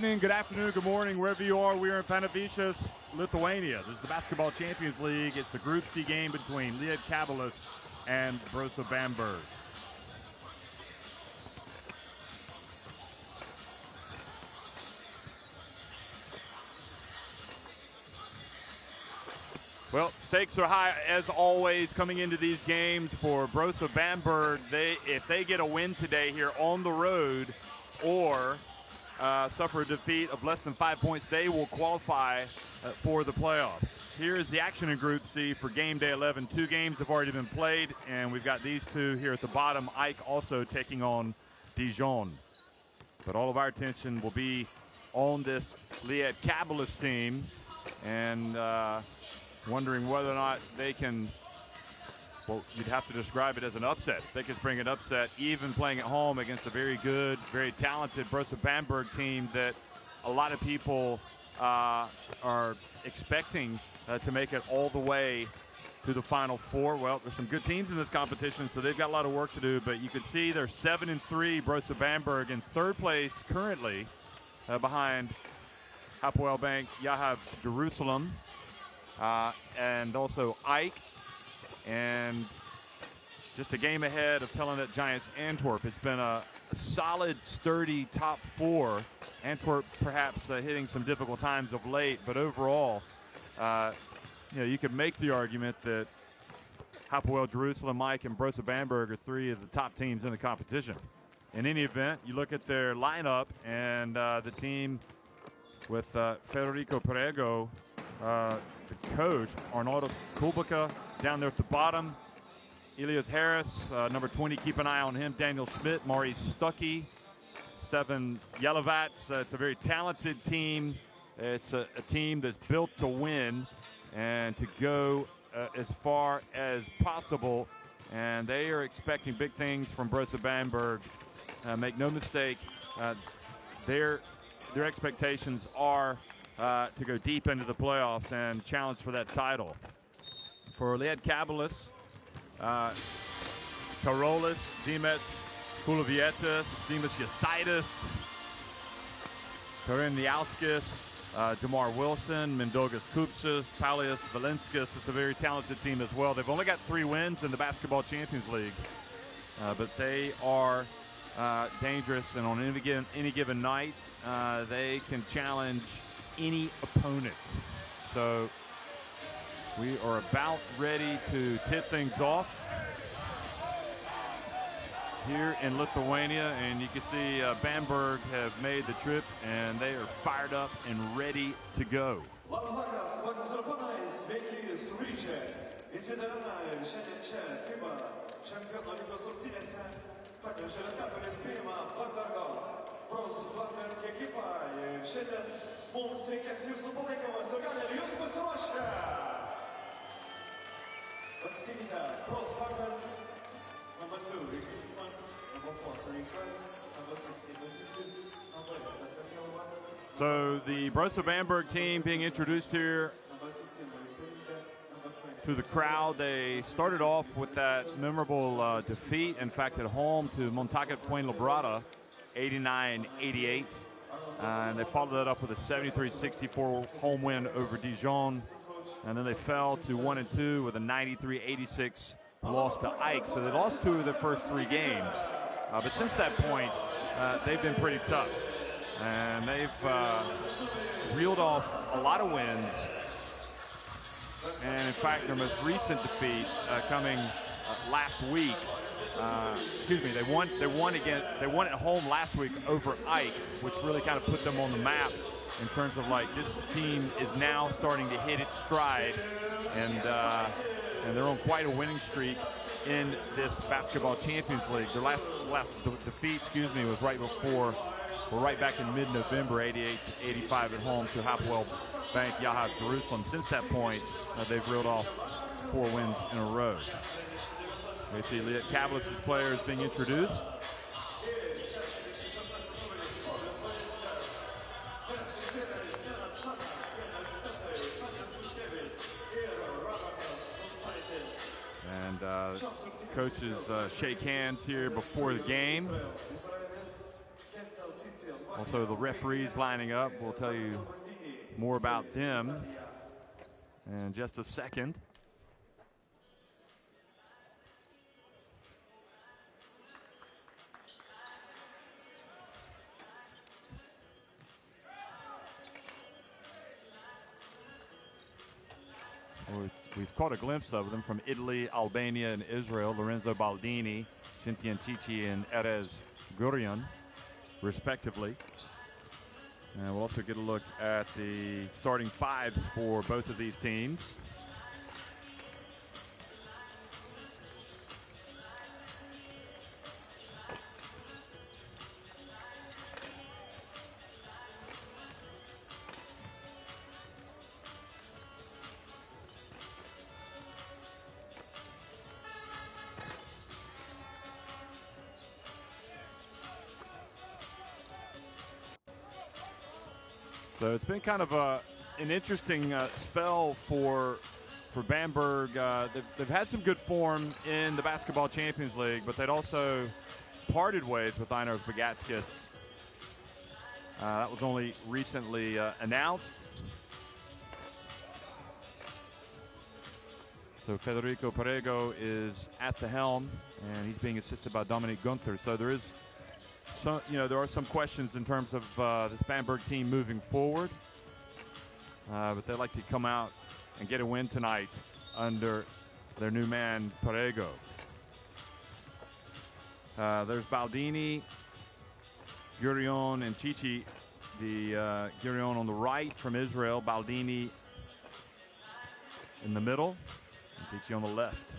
evening, good afternoon, good morning, wherever you are. We're in Panevėžys, Lithuania. This is the Basketball Champions League. It's the Group C game between Lietkabelis and Brose Bamberg. Well, stakes are high as always coming into these games for Brose Bamberg. If they get a win today here on the road or suffer a defeat of less than 5 points, they will qualify for the playoffs. Here is the action in Group C for game day 11. 2 games have already been played, and we've got these two here at the bottom. Ike also taking on Dijon. But all of our attention will be on this Lietkabelis team, and wondering whether or not they can, well, you'd have to describe it as an upset. If they can bring an upset, even playing at home against a very good, very talented Brose Bamberg team that a lot of people are expecting to make it all the way to the Final Four. Well, there's some good teams in this competition, so they've got a lot of work to do, but you can see they're 7-3, Brose Bamberg in third place currently behind Hapoel Bank, Yahav Jerusalem, and also Ike, and just a game ahead of Telenet Giants Antwerp. It's been a solid, sturdy top 4. Antwerp perhaps hitting some difficult times of late, but overall, you could make the argument that Hapoel Jerusalem, Ike, and Brose Bamberg are 3 of the top teams in the competition. In any event, you look at their lineup, and the team with Federico Perego, the coach, Arnoldas Kubica down there at the bottom. Elias Harris, number 20, keep an eye on him. Daniel Schmidt, Maurice Stuckey, Stefan Yelovats. It's a very talented team. It's a team that's built to win and to go as far as possible. And they are expecting big things from Brose Bamberg. Make no mistake, their expectations are to go deep into the playoffs and challenge for that title. For Lietkabelis, Tarolis, Dimets, Kulavietis, Simas Yasaitis, Karin Niauskis, Jamar Wilson, Mindaugas Kupšas, Paulius Valenskis. It's a very talented team as well. They've only got 3 wins in the Basketball Champions League, but they are dangerous, and on any given night, they can challenge any opponent. So we are about ready to tip things off here in Lithuania, and you can see Bamberg have made the trip, and they are fired up and ready to go. Mums reikės jūsų palaikymas, ir gal ir jūs pasiruošite. Pasitinkite Brose Bamberg, number 2, number 4, number 16, number 8, Stefan Yelovats. So the Brose Bamberg team being introduced here to the crowd. They started off with that memorable defeat, in fact, at home to Montagut Fuenlabrada, 89-88. And they followed that up with a 73-64 home win over Dijon. And then they fell to 1-2 with a 93-86 loss to Ike. So they lost 2 of their first 3 games. But since that point, they've been pretty tough. And they've reeled off a lot of wins. And in fact, their most recent defeat coming last week. They won at home last week over Ike, which really kind of put them on the map in terms of, like, this team is now starting to hit its stride, and they're on quite a winning streak in this Basketball Champions League. Their last defeat, was right back in mid-November, 88-85 at home to Hapoel Bank Yahav Jerusalem. Since that point, they've reeled off 4 wins in a row. We see Lietkabelis' players being introduced. And coaches shake hands here before the game. Also, the referees lining up. We'll tell you more about them in just a second. We've caught a glimpse of them from Italy, Albania, and Israel. Lorenzo Baldini, Shintian Cici, and Erez Gurion, respectively. And we'll also get a look at the starting fives for both of these teams. So it's been kind of an interesting spell for Bamberg. They've had some good form in the Basketball Champions League, but they'd also parted ways with Einar Bagatskas. That was only recently announced. So Federico Perego is at the helm, and he's being assisted by Dominic Gunther. So there is some, there are some questions in terms of this Bamberg team moving forward, but they'd like to come out and get a win tonight under their new man Perego. There's Baldini, Gurion, and Cici. The Gurion on the right from Israel, Baldini in the middle, and Cici on the left.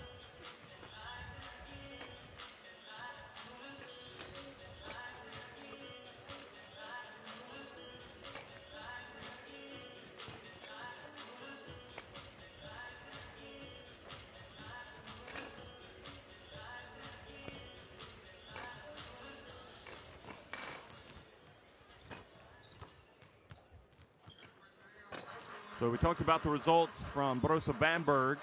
So we talked about the results from Brose Bamberg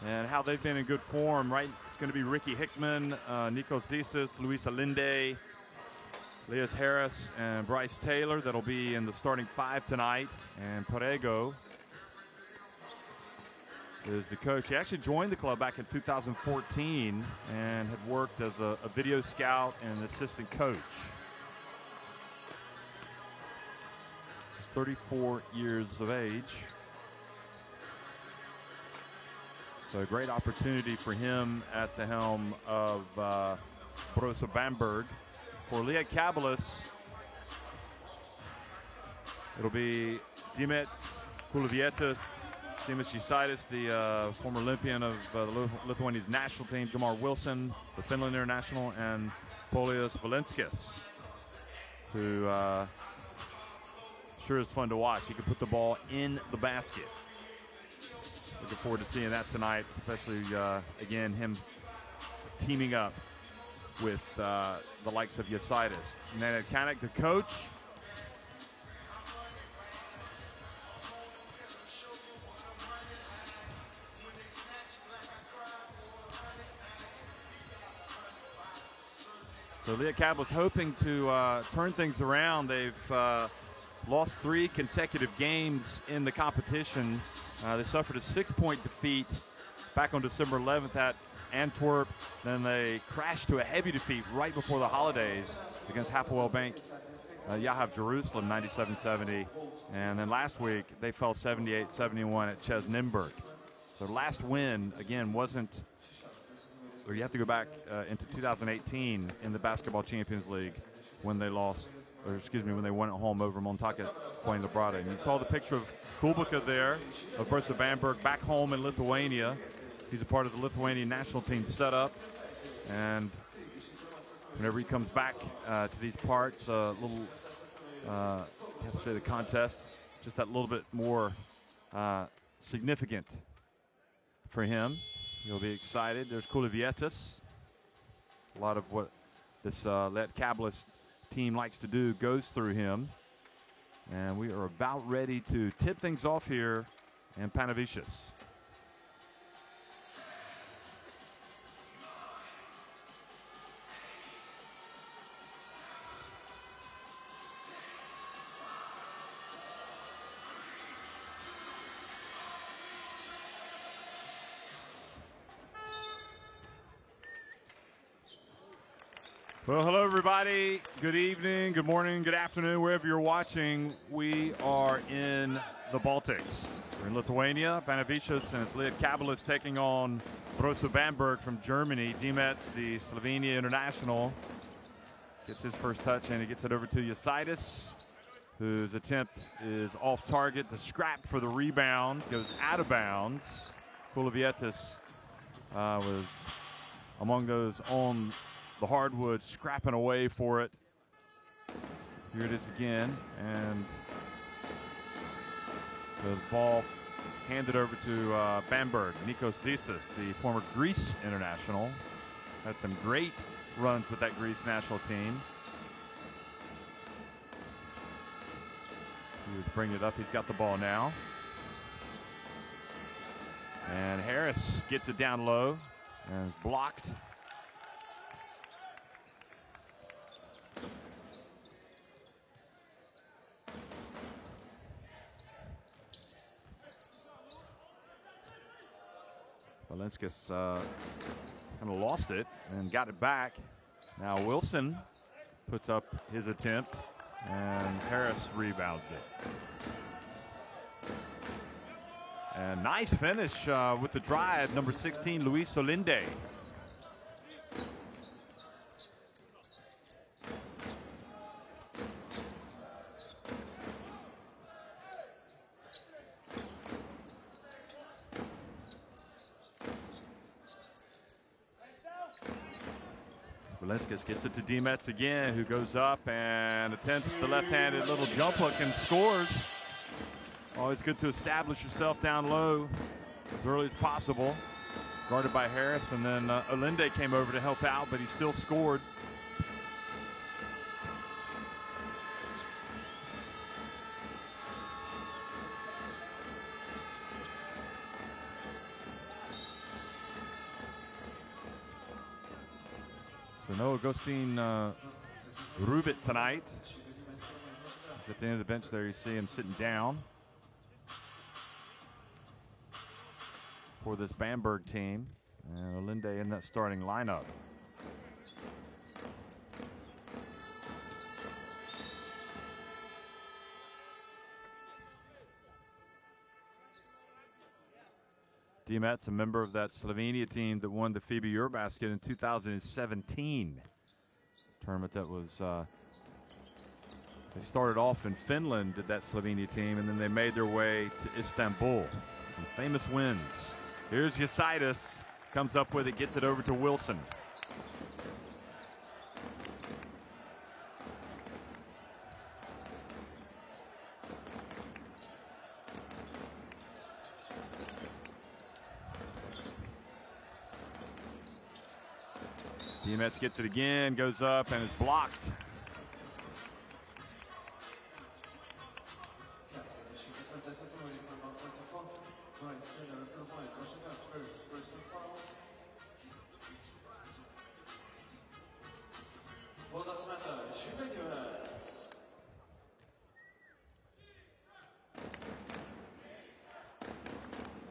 and how they've been in good form, right? It's going to be Ricky Hickman, Nico Zisis, Luis Alinde, Leas Harris, and Bryce Taylor that'll be in the starting five tonight. And Perego is the coach. He actually joined the club back in 2014 and had worked as a video scout and an assistant coach. 34 years of age. So a great opportunity for him at the helm of Brose Bamberg. For Lietkabelis, it'll be Dimets Kulavietis, Simas Gisaitis, the former Olympian of Lithuania's national team, Jamar Wilson, the Finland international, and Polius Valenskis, who sure is fun to watch. He can put the ball in the basket. Looking forward to seeing that tonight, especially, again, him teaming up with the likes of Gisaitis. Nana Kanek, the coach. So Lietkabelis hoping to turn things around. They've lost 3 consecutive games in the competition. They suffered a 6-point defeat back on December 11th at Antwerp. Then they crashed to a heavy defeat right before the holidays against Hapoel Bank Yahav Jerusalem, 97-70. And then last week, they fell 78-71 at Ches Nimburg. Their last win, again, wasn't, or you have to go back into 2018 in the Basketball Champions League when they lost, or excuse me, when they went at home over Montaka Fuenlabrada. And you saw the picture of Kubica there, of Brose Bamberg, back home in Lithuania. He's a part of the Lithuanian national team setup. And whenever he comes back to these parts, a little, I have to say the contest, just that little bit more significant for him. He'll be excited. There's Kulavietis. A lot of what this Lietkabelis team likes to do goes through him. And we are about ready to tip things off here in Panavicius. Well, hello, everybody. Good evening, good morning, good afternoon, wherever you're watching. We are in the Baltics. We're in Lithuania, Banavichus, and it's Lietkabelis taking on Brose Bamberg from Germany. Dimets, the Slovenia international, gets his first touch, and he gets it over to Yasitis, whose attempt is off target. The scrap for the rebound goes out of bounds. Kulavietis was among those on the hardwood, scrapping away for it. Here it is again, and the ball handed over to Bamberg. Nikos Zisis, the former Greece international, had some great runs with that Greece national team. He was bringing it up. He's got the ball now. And Harris gets it down low and is blocked. Valenskis kind of lost it and got it back. Now Wilson puts up his attempt, and Harris rebounds it. And nice finish with the drive, number 16, Luis Olinde. Valenskis gets it to Dimets again, who goes up and attempts the left-handed little jump hook and scores. Always good to establish yourself down low as early as possible. Guarded by Harris, and then Olinde came over to help out, but he still scored. So no Agustin Rubit tonight. He's at the end of the bench there. You see him sitting down for this Bamberg team. And Olinde in that starting lineup. Dimets, a member of that Slovenia team that won the FIBA Eurobasket in 2017. Tournament that was, they started off in Finland, did that Slovenia team, and then they made their way to Istanbul. Some famous wins. Here's Yasitis, comes up with it, gets it over to Wilson. Dimets gets it again, goes up, and is blocked.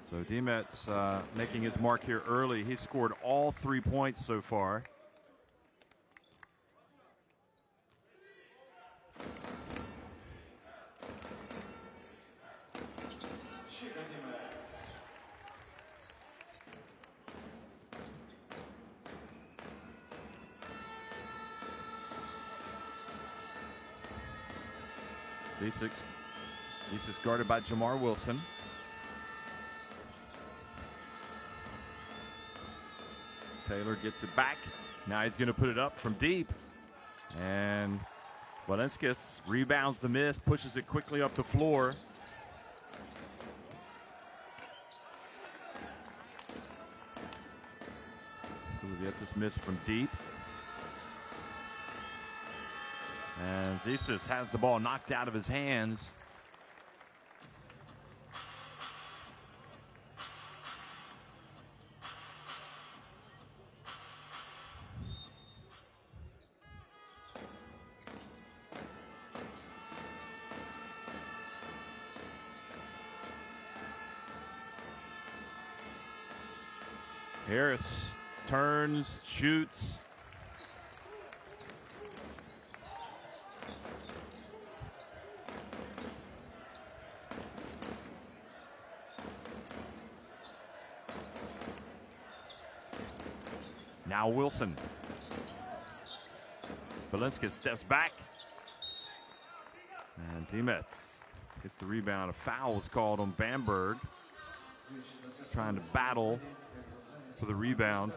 So Dimets making his mark here early. He scored all 3 points so far. Zisis guarded by Jamar Wilson. Taylor gets it back. Now he's going to put it up from deep. And Valenskis rebounds the miss, pushes it quickly up the floor. We get this miss from deep. And Zisis has the ball knocked out of his hands. Harris turns, shoots. Now Wilson. Valenskis steps back. And Dimets gets the rebound. A foul was called on Bamberg. Trying to battle for the rebound.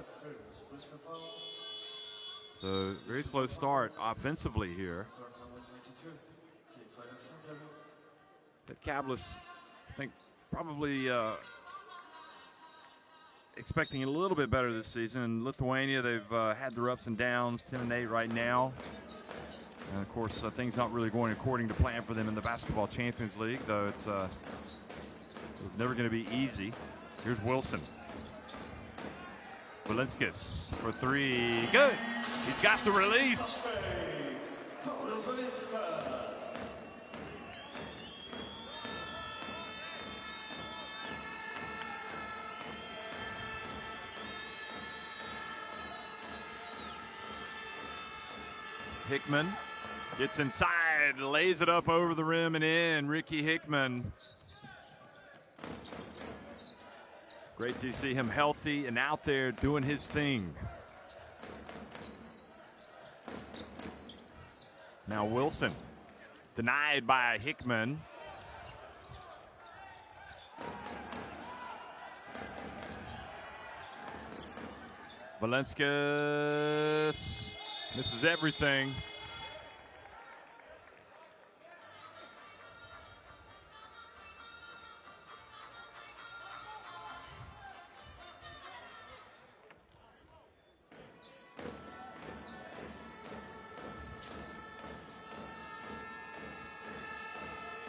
So very slow start offensively here. Lietkabelis, I think, probably expecting a little bit better this season. In Lithuania, they've had their ups and downs, 10-8 right now. And of course, things not really going according to plan for them in the Basketball Champions League, though it was never going to be easy. Here's Wilson. Valenskis for three. Good. He's got the release. Hickman gets inside, lays it up over the rim and in. Ricky Hickman. Great to see him healthy and out there doing his thing. Now Wilson, denied by Hickman. Valenskis misses everything.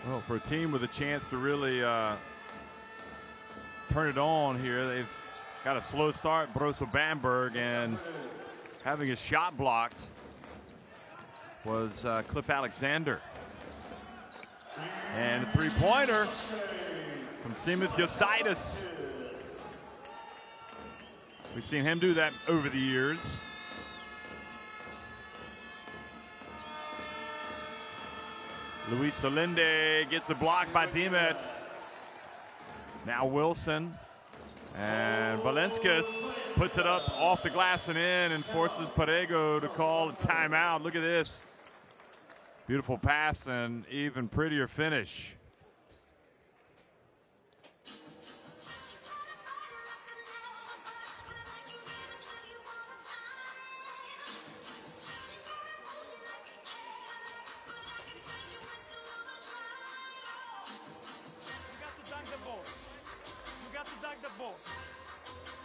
Well, for a team with a chance to really turn it on here, they've got a slow start, Brose Bamberg, and having his shot blocked was Cliff Alexander. And a three-pointer from Seamus Yositis. We've seen him do that over the years. Luis Solinde gets the block by Dimets. Now Wilson. And Valenskis puts it up off the glass and in and forces Parego to call a timeout. Look at this. Beautiful pass and even prettier finish.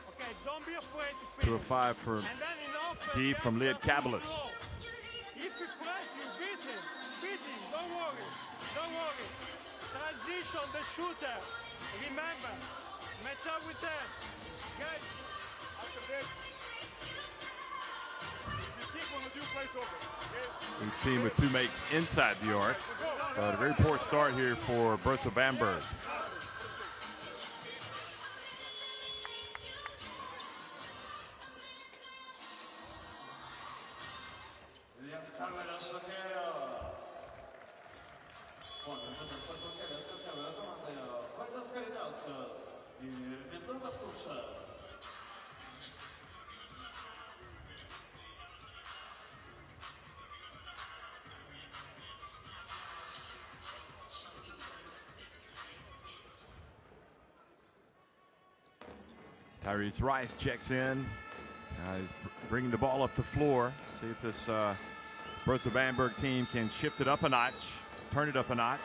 Okay, don't be afraid to 2 of 5 for deep from Lietkabelis. If you press, you beat him. Beat him. Don't worry. Don't worry. Transition the shooter. Remember, match up with them. Guys, after this, you keep on the two plays over. We've seen with two mates inside the arc. A very poor start here for Brose Bamberg. Lietkabelis Rockeiros. Pominėtas pašaukėlės ir kamerą komandoje Vaidas Kalinauskas ir Mindaugas Kupšas. Tyrese Rice checks in. He's bringing the ball up the floor. See if this Brose Bamberg team can shift it up a notch, turn it up a notch.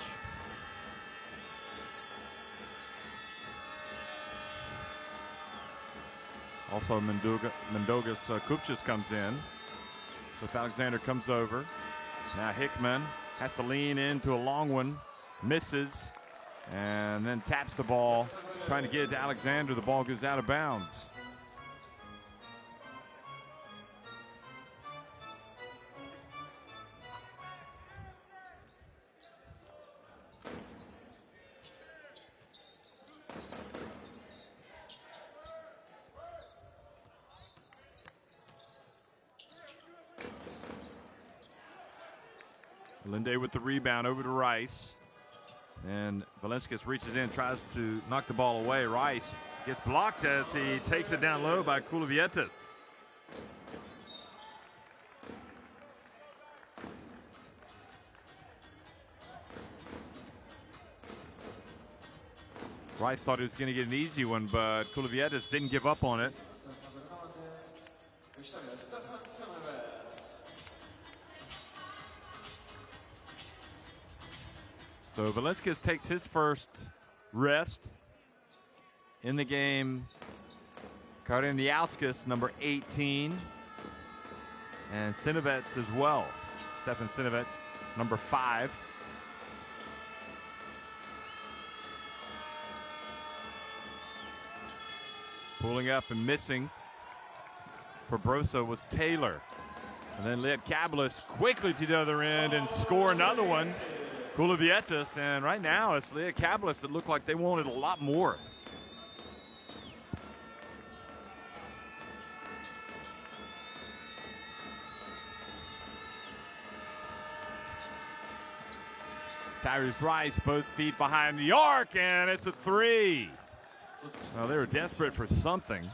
Also Mindaugas Kupchas comes in. So if Alexander comes over. Now Hickman has to lean into a long one, misses, and then taps the ball, trying to get it to Alexander. The ball goes out of bounds. Linde with the rebound over to Rice. And Valenskis reaches in, tries to knock the ball away. Rice gets blocked as he takes it down low by Kulavietis. Rice thought he was going to get an easy one, but Kulivietis didn't give up on it. So Velenskis takes his first rest in the game. Kariniauskas, number 18. And Sinovets as well. Stefan Sinovets, number 5. Pulling up and missing for Brosa was Taylor. And then Lietkabelis quickly to the other end and score another one. Kulivietis, and right now it's Lietkabelis that looked like they wanted a lot more. Tyrese Rice, both feet behind the arc, and it's a 3. Well, they were desperate for something.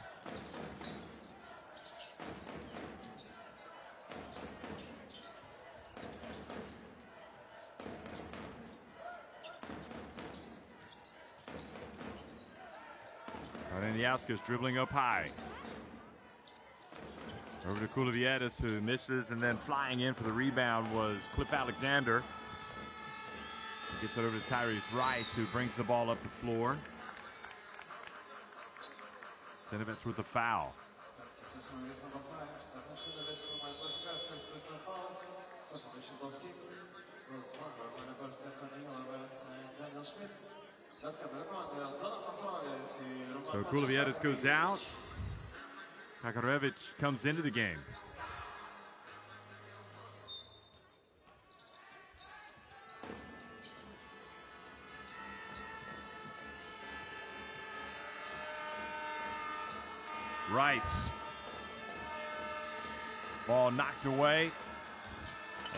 Kariniauskas dribbling up high. Over to Kulivietis, who misses, and then flying in for the rebound was Cliff Alexander. Gets it over to Tyrese Rice, who brings the ball up the floor. Sinovets with the foul. So Kulivietis goes out. Kakarevich comes into the game. Rice. Ball knocked away.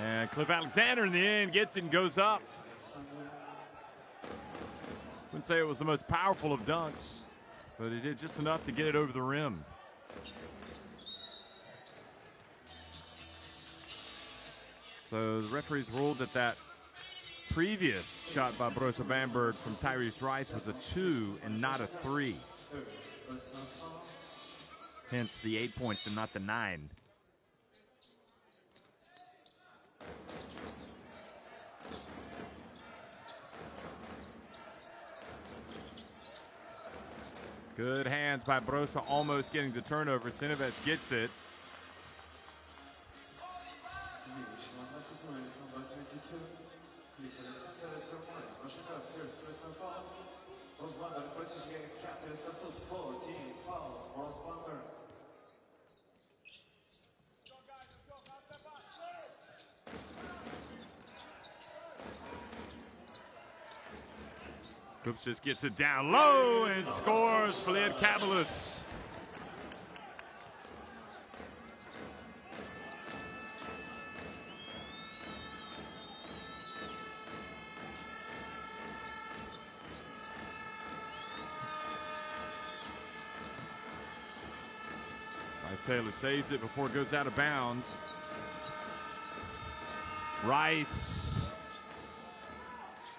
And Cliff Alexander in the end gets it and goes up. Wouldn't say it was the most powerful of dunks, but he did just enough to get it over the rim. So the referees ruled that that previous shot by Brose Bamberg from Tyrese Rice was a 2 and not a 3. Hence the 8 points and not the 9. Good hands by Brosa, almost getting the turnover. Sinovets gets it. Coops just gets it down low and scores for Lietkabelis. Rice Taylor saves it before it goes out of bounds. Rice.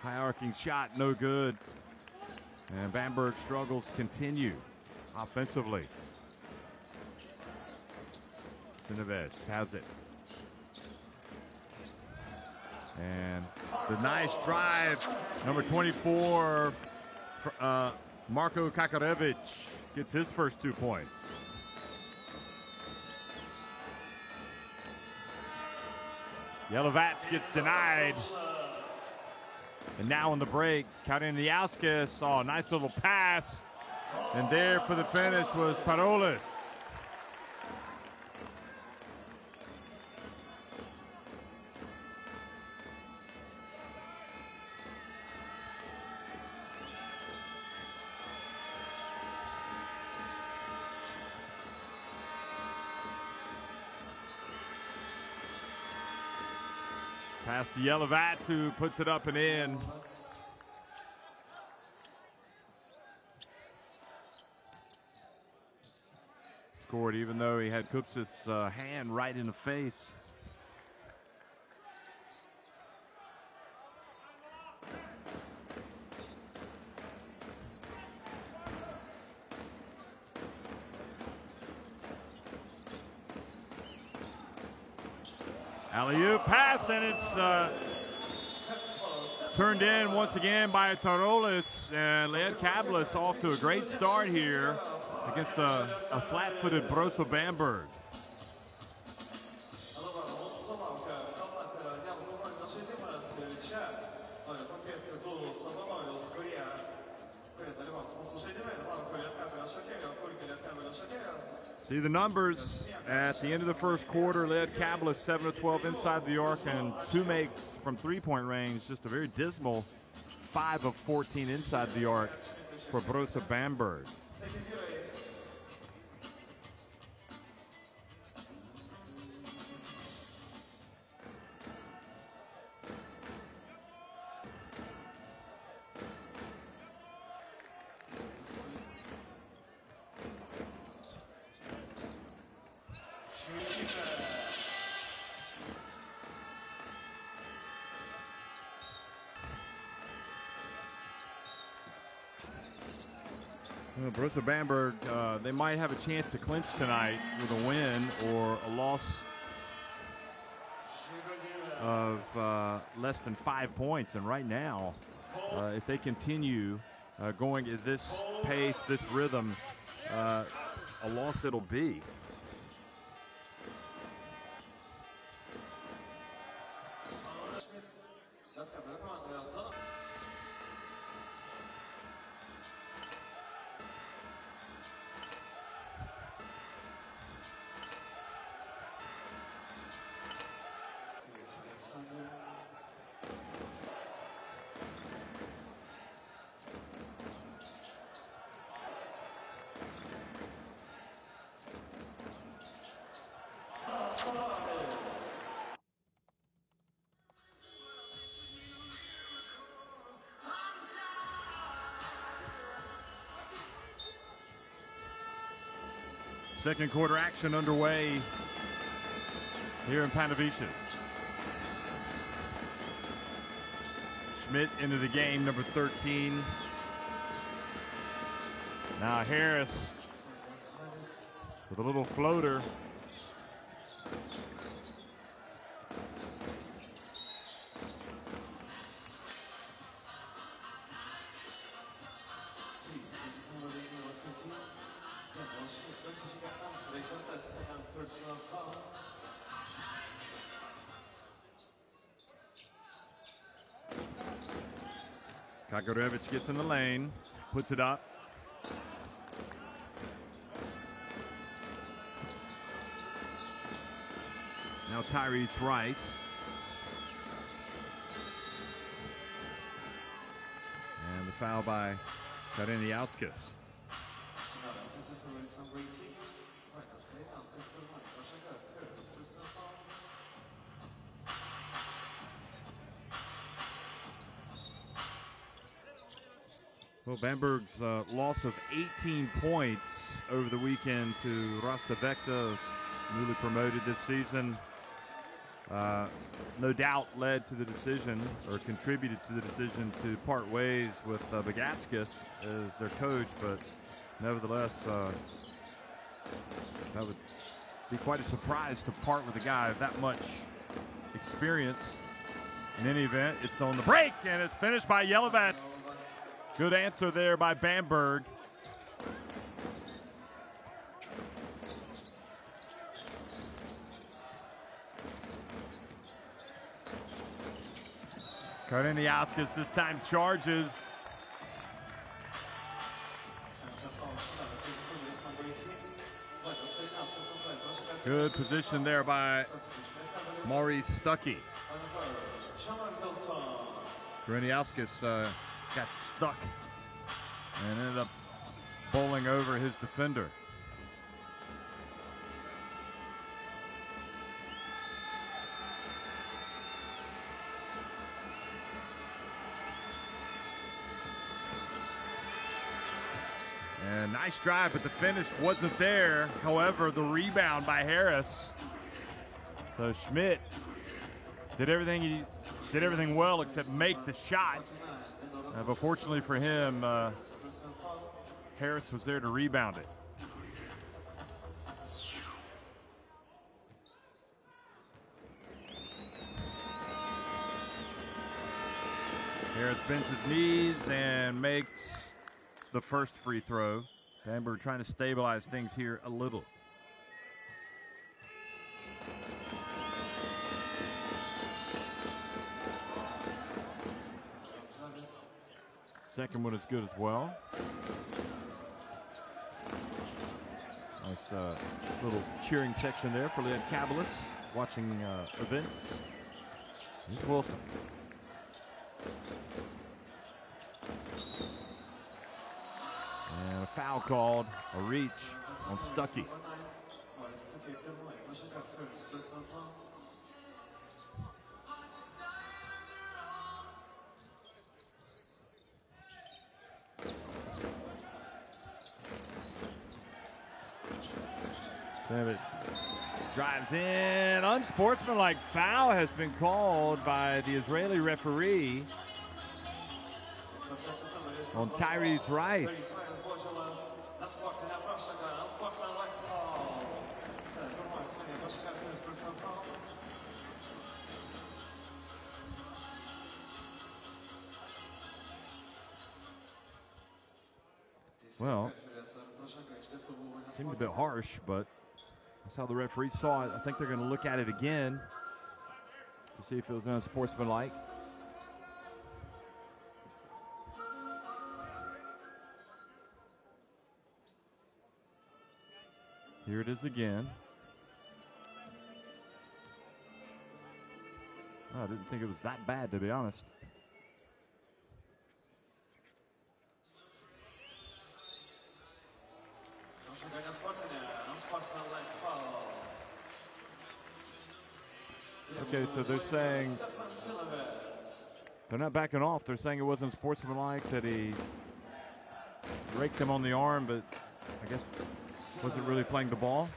High arcing shot, no good. And Bamberg struggles continue offensively. Sinovets has it. And the nice drive, number 24, Marko Kakarevich gets his first 2 points. Yelovats gets denied. And now on the break, Kariniauskas saw a nice little pass. And there for the finish was Parolis. Pass to Yelovats, who puts it up and in. court, even though he had Kupsis' hand right in the face. Alley-oop pass, and it's turned in once again by Tarolis, and Lietkabelis off to a great start here against a flat-footed Brose Bamberg. See the numbers at the end of the first quarter. Lietkabelis 7 of 12 inside the arc and 2 makes from three-point range. Just a very dismal 5 of 14 inside the arc for Brose Bamberg. Brose Bamberg, they might have a chance to clinch tonight with a win or a loss of less than 5 points. And right now, if they continue going at this pace, this rhythm, a loss it'll be. Second quarter action underway here in Panevicius. Schmidt into the game, number 13. Now Harris with a little floater. Kagorevich gets in the lane, puts it up. Now Tyrese Rice. And the foul by Kareniauskas. Well, Bamberg's loss of 18 points over the weekend to Rostavecta, newly promoted this season, no doubt led to the decision or contributed to the decision to part ways with Bagatskis as their coach, but nevertheless, that would be quite a surprise to part with a guy of that much experience. In any event, it's on the break, and it's finished by Yelovets. Good answer there by Bamberg. Kareniauskas this time charges. Good position there by Maurice Stuckey. Kareniauskas got stuck and ended up bowling over his defender. And nice drive, but the finish wasn't there. However, the rebound by Harris. So Schmidt did everything well except make the shot. But fortunately for him, Harris was there to rebound it. Harris bends his knees and makes the first free throw. Bamberg trying to stabilize things here a little. Second one is good as well. Nice little cheering section there for Lietkabelis watching events. Here's Wilson. And a foul called, a reach on Stuckey. Savitz drives in. Unsportsmanlike foul has been called by the Israeli referee on Tyrese Rice. Well, it seemed a bit harsh, but that's how the referee saw it. I think they're going to look at it again to see if it was unsportsmanlike. Here it is again. I didn't think it was that bad, to be honest. Okay, so they're saying they're not backing off. They're saying it wasn't sportsmanlike, that he raked him on the arm, but I guess wasn't really playing the ball.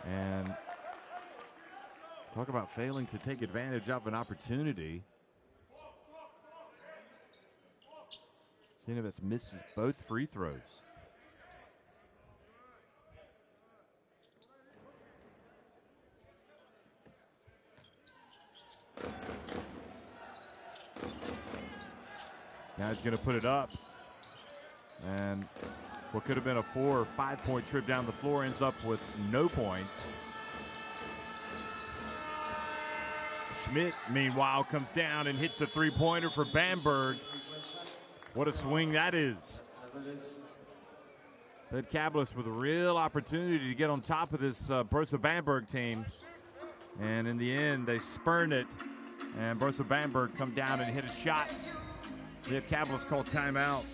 And talk about failing to take advantage of an opportunity. Sinovets misses both free throws. Now he's going to put it up. And what could have been a 4 or 5 point trip down the floor ends up with no points. Schmidt, meanwhile, comes down and hits a three-pointer for Bamberg. What a swing that is. Lietkabelis with a real opportunity to get on top of this Brose Bamberg team. And in the end, they spurn it. And Brose Bamberg come down and hit a shot. Lietkabelis called timeout.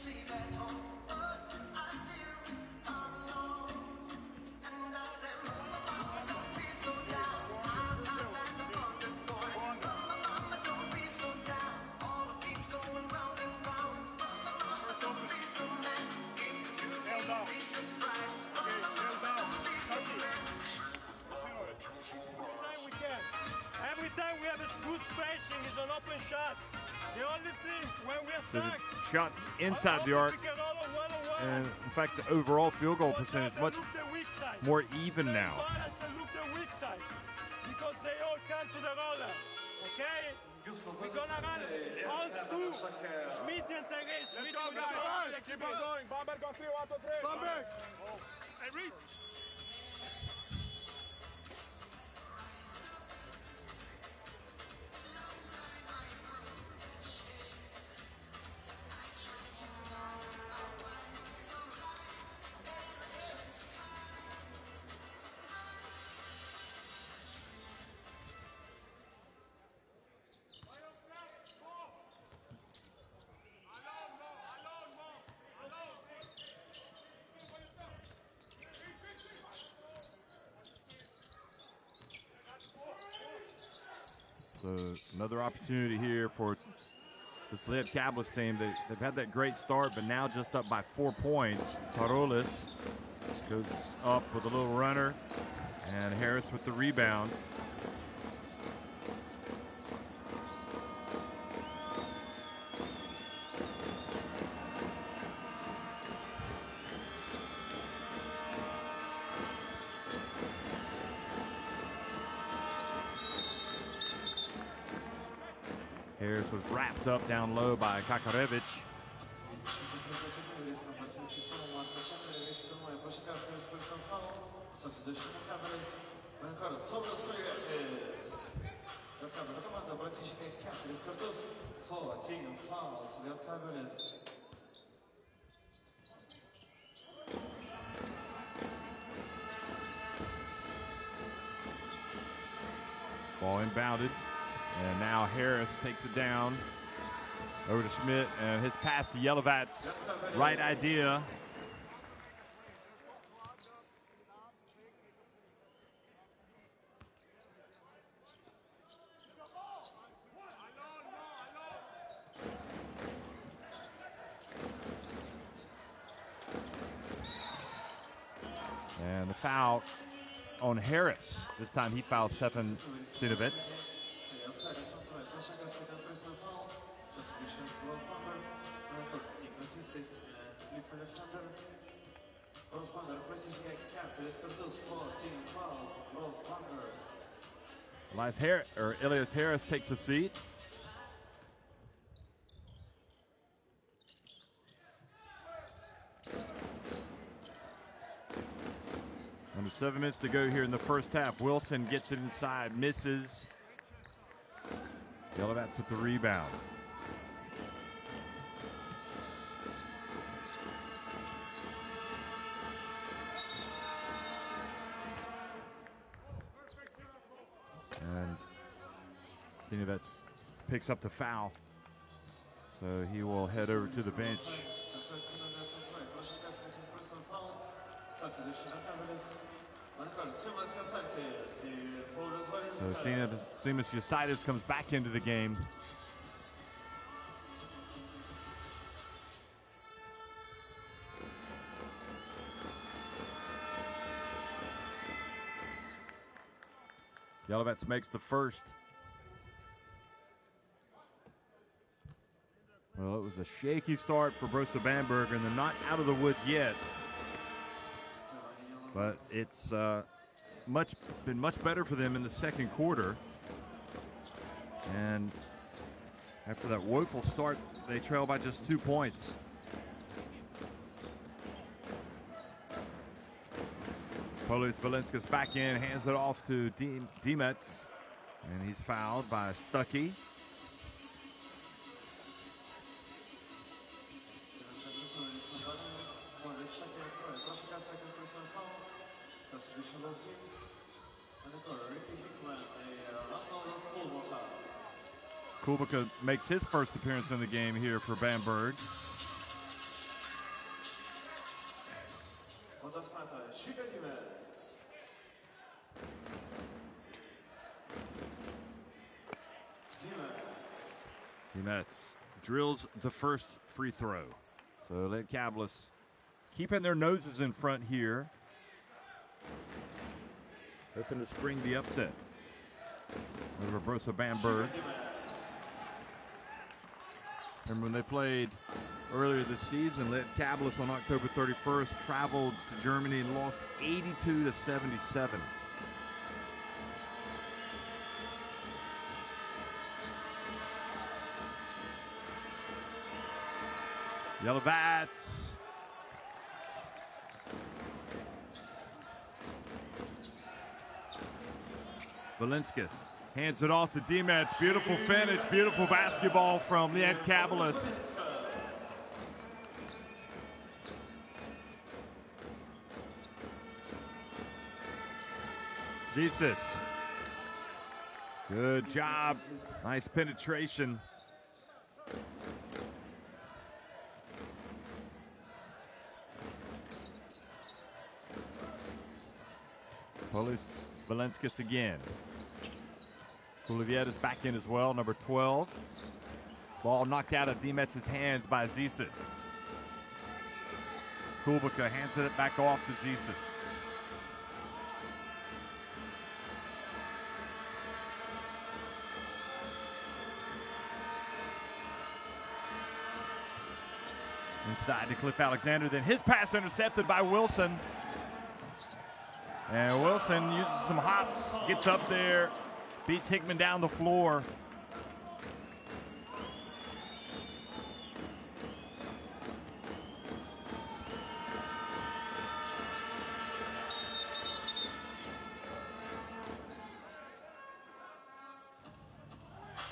So the shots inside the arc, and in fact the overall field goal percentage much more even now. Because they all come to the roller, okay? We're gonna run us two. Schmidt and Teres. Schmidt with the ball. Keep on going. Bamberg on 3, 1, 2, 3. Bamberg. Hey, Reese. So another opportunity here for this Lietkabelis team. They've had that great start, but now just up by 4 points. Tarolis goes up with a little runner, and Harris with the rebound. Harris was wrapped up down low by Kakarevich. Ball inbounded, and now Harris takes it down over to Schmidt, and his pass to Yelovats, right idea. And the foul on Harris. This time he fouls Stefan Sinovets. Elias Harris takes a seat. Under 7 minutes to go here in the first half. Wilson gets it inside, misses. Yelovats with the rebound. And Sinovets picks up the foul. So he will head over to the bench. So Simas Yasitis comes back into the game. Yelovats makes the first. Well, it was a shaky start for Brose Bamberg, and they're not out of the woods yet. But it's been much better for them in the second quarter. And after that woeful start, they trail by just 2 points. Polis Valinskas back in, hands it off to Demets, and he's fouled by Stuckey. Kubica makes his first appearance in the game here for Bamberg. Demets drills the first free throw. So Lietkabelis keeping their noses in front here, hoping to spring the upset over Brose Bamberg. Remember when they played earlier this season, Lietkabelis on October 31st traveled to Germany and lost 82-77. Yelovats. Valinskas hands it off to Demets. Beautiful finish, beautiful basketball from Lietkabelis. Jesus. Good job. Nice penetration. Polis Valinskas again. Kulivietta's back in as well, number 12. Ball knocked out of Dimetz's hands by Zisis. Kubica hands it back off to Zisis. Inside to Cliff Alexander, then his pass intercepted by Wilson. And Wilson uses some hops, gets up there, beats Hickman down the floor.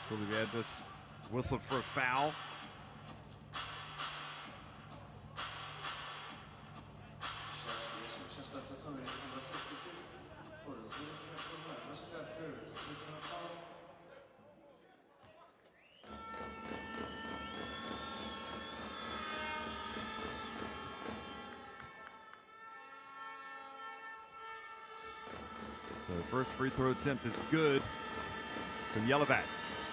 Kulivietta's whistled for a foul. So the first free throw attempt is good from Yelovats,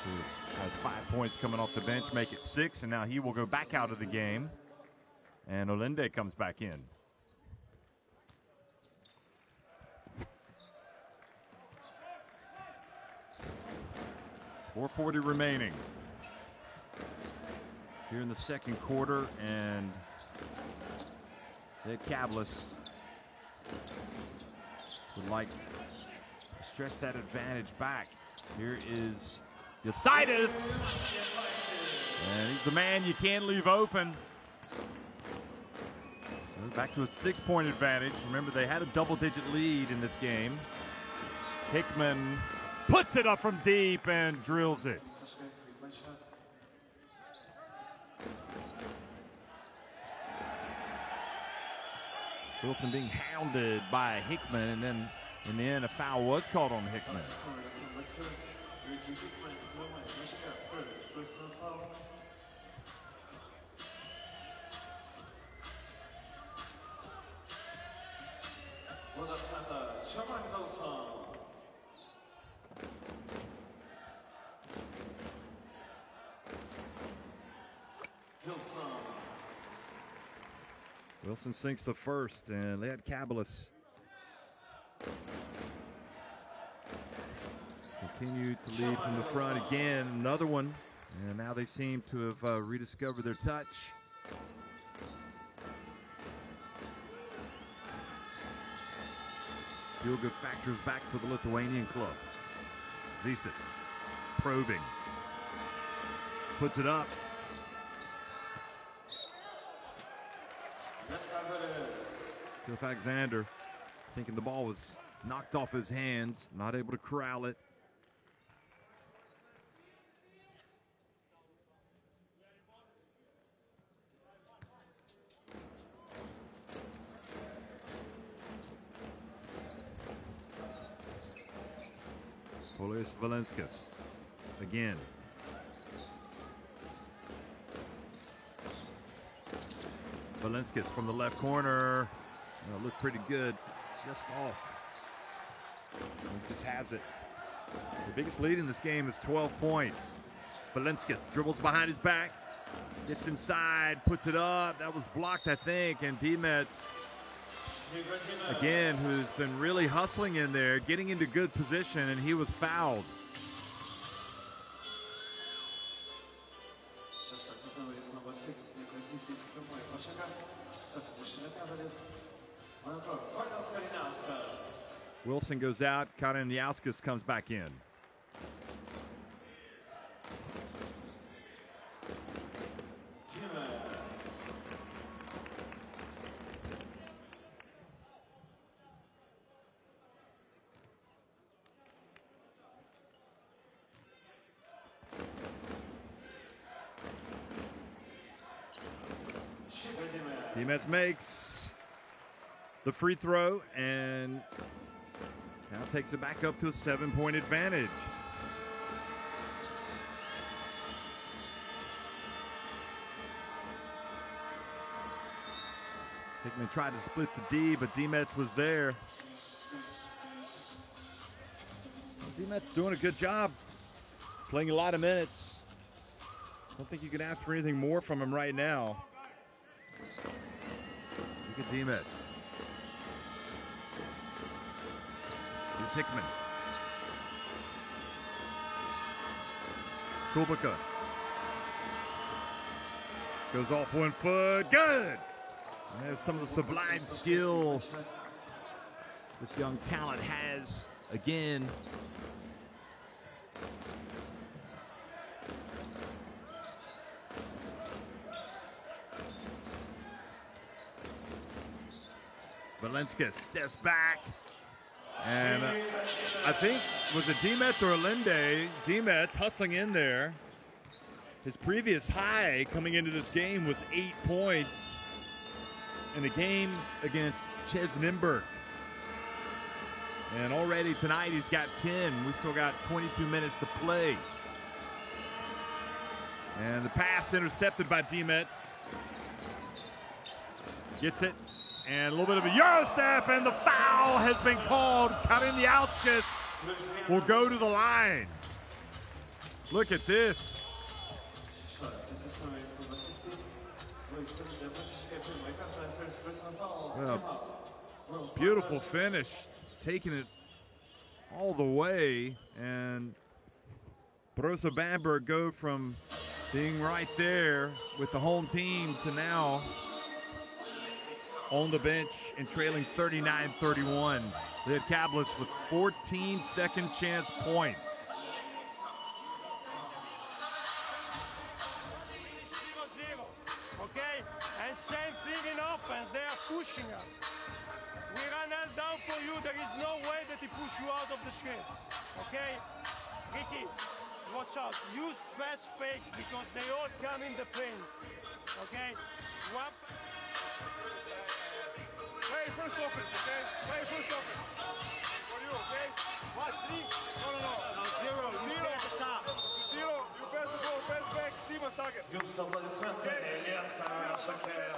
who has 5 points coming off the bench, make it 6, and now he will go back out of the game. And Olinde comes back in. .440 remaining here in the second quarter, and Lietkabelis would like to stretch that advantage back. Here is Yositis, and he's the man you can't leave open. So back to a 6-point advantage. Remember, they had a double-digit lead in this game. Hickman puts it up from deep and drills it. Wilson being hounded by Hickman, and then in the end a foul was called on Hickman. Wilson sinks the first, and Lietkabelis continued to lead from the front again. Another one, and now they seem to have rediscovered their touch. Feel good factors back for the Lithuanian club. Zisis probing, puts it up. Cliff Alexander thinking the ball was knocked off his hands, not able to corral it. Polius Valenskis again. Valenskis from the left corner. Looked pretty good, just off. Valenskis has it. The biggest lead in this game is 12 points. Valenskis dribbles behind his back, gets inside, puts it up. That was blocked, I think, and Dimetz, again, who's been really hustling in there, getting into good position, and he was fouled. Wilson goes out, Kareniauskas comes back in. Dimetz makes the free throw and now takes it back up to a 7-point advantage. Hickman tried to split the D, but Dimetz was there. D-Met's doing a good job, playing a lot of minutes. I don't think you can ask for anything more from him right now. Look at D-Met's. Here's Hickman. Kubica. Goes off 1 foot. Good! And there's some of the sublime skill this young talent has again. Valenska steps back. And I think, was it D-Met's or Allende? D-Met's hustling in there. His previous high coming into this game was 8 points in a game against Ches Nimberg. And already tonight he's got 10. We still got 22 minutes to play. And the pass intercepted by D-Met's. Gets it. And a little bit of a Euro step, and the foul has been called. Karin Lietkabelis will go to the line. Look at this. Well, beautiful finish, taking it all the way, and Brose Bamberg go from being right there with the home team to now on the bench and trailing 39-31. Lietkabelis with 14 second chance points. 0-0, okay? And same thing in offense, they are pushing us. We run hell down for you, there is no way that he push you out of the screen, okay? Ricky, watch out, use pass fakes because they all come in the paint, okay? Play first offense, okay? Play first offense. For you, okay? What, 3? No. 0, you stay at the top. 0, you pass the ball, pass back, Steven Stagen. Już aplodismenty Lietkabelis.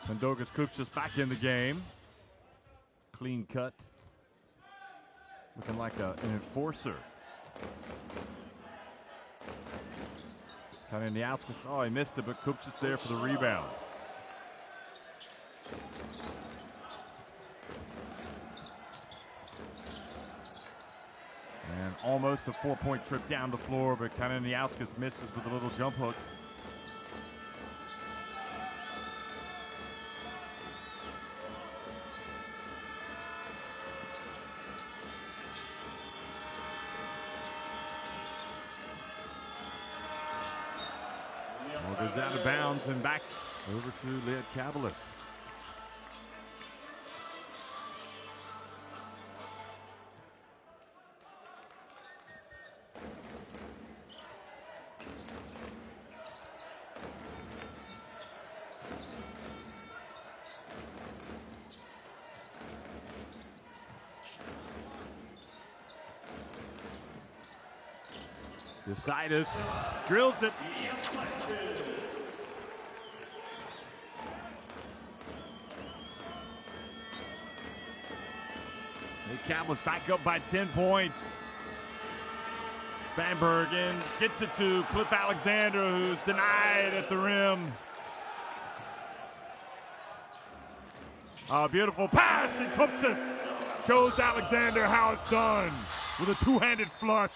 Mindaugas Kupchas back in the game. Clean cut. Looking like an enforcer. Karin Lietkabelis, oh, he missed it, but Kupchas there for the rebound. And almost a 4-point trip down the floor, but Karin Lietkabelis misses with a little jump hook. Well, goes out of bounds and back over to Lietkabelis. Decidus drills it. Lietkabelis back up by 10 points. Bamberg in, gets it to Cliff Alexander, who's denied at the rim. A beautiful pass, and Kupchas shows Alexander how it's done with a two-handed flush.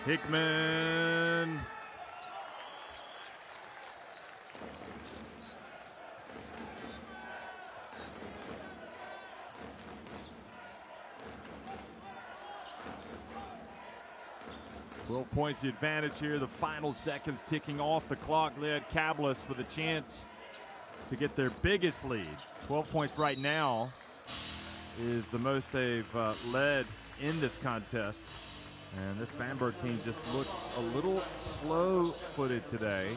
Hickman. Well, points the advantage here. The final seconds ticking off the clock. Lietkabelis with a chance to get their biggest lead. 12 points right now is the most they've led in this contest. And this Bamberg team just looks a little slow-footed today.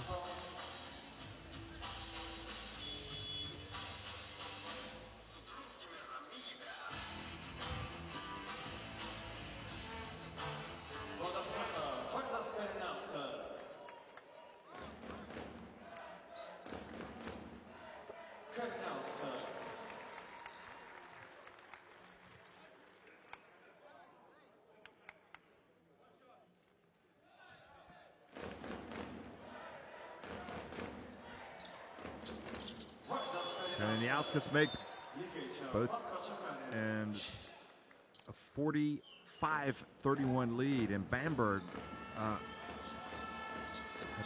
And Lietkabelis makes both, and a 45-31 lead. And Bamberg has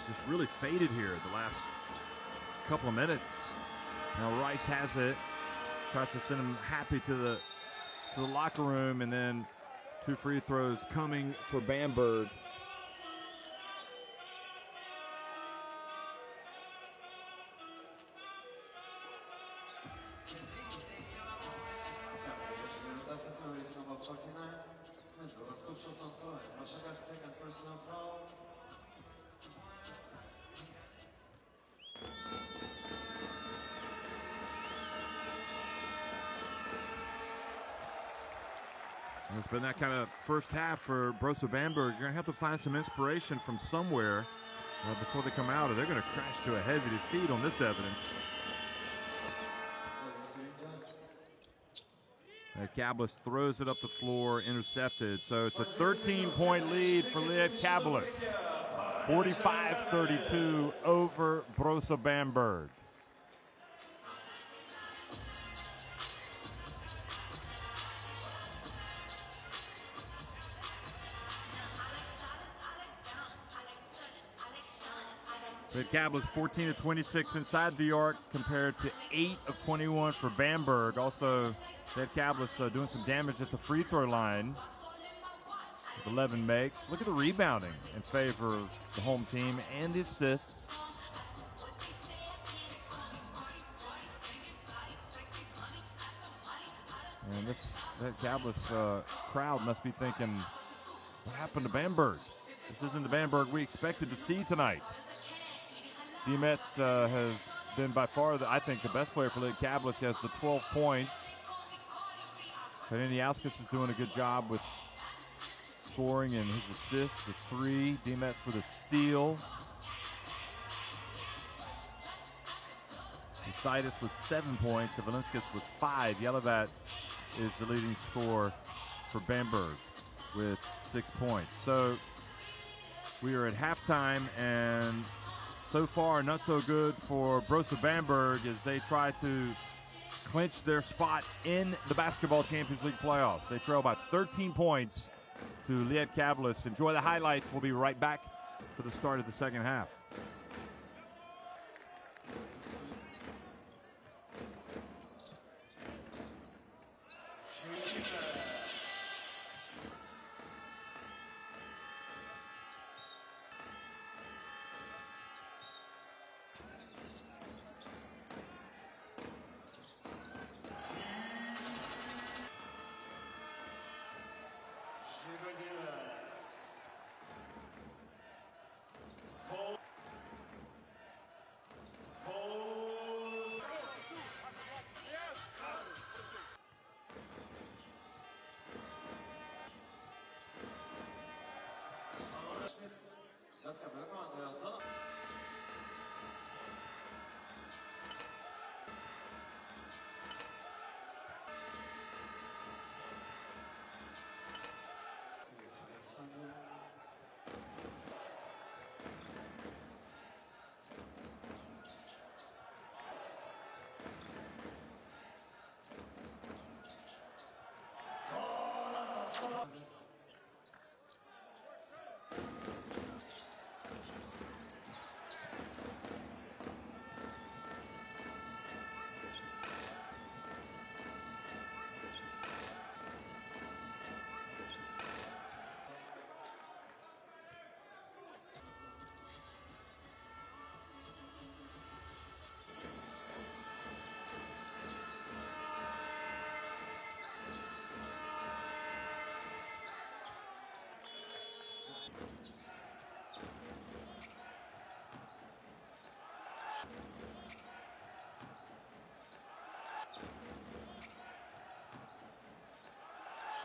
just really faded here the last couple of minutes. Now Rice has it, tries to send him happy to the locker room, and then 2 free throws coming for Bamberg. It's been that kind of first half for Brose Bamberg. You're going to have to find some inspiration from somewhere before they come out, or they're going to crash to a heavy defeat on this evidence. Lietkabelis throws it up the floor, intercepted. So it's a 13-point lead for Lietkabelis. 45-32 over Brose Bamberg. Lietkabelis 14 of 26 inside the arc compared to 8 of 21 for Bamberg. Also, Lietkabelis doing some damage at the free throw line. 11 makes. Look at the rebounding in favor of the home team and the assists. And this Lietkabelis crowd must be thinking, what happened to Bamberg? This isn't the Bamberg we expected to see tonight. Demetz has been by far, I think, the best player for Lietkabelis. He has the 12 points. But Lietkabelis is doing a good job with scoring and his assist, the 3. Demetz with a steal. Desidis with 7 points. Evalinskis with 5. Yelovats is the leading scorer for Bamberg with 6 points. So we are at halftime, and so far not so good for Brose Bamberg as they try to clinch their spot in the Basketball Champions League playoffs. They trail by 13 points to Lietkabelis. Enjoy the highlights. We'll be right back for the start of the second half.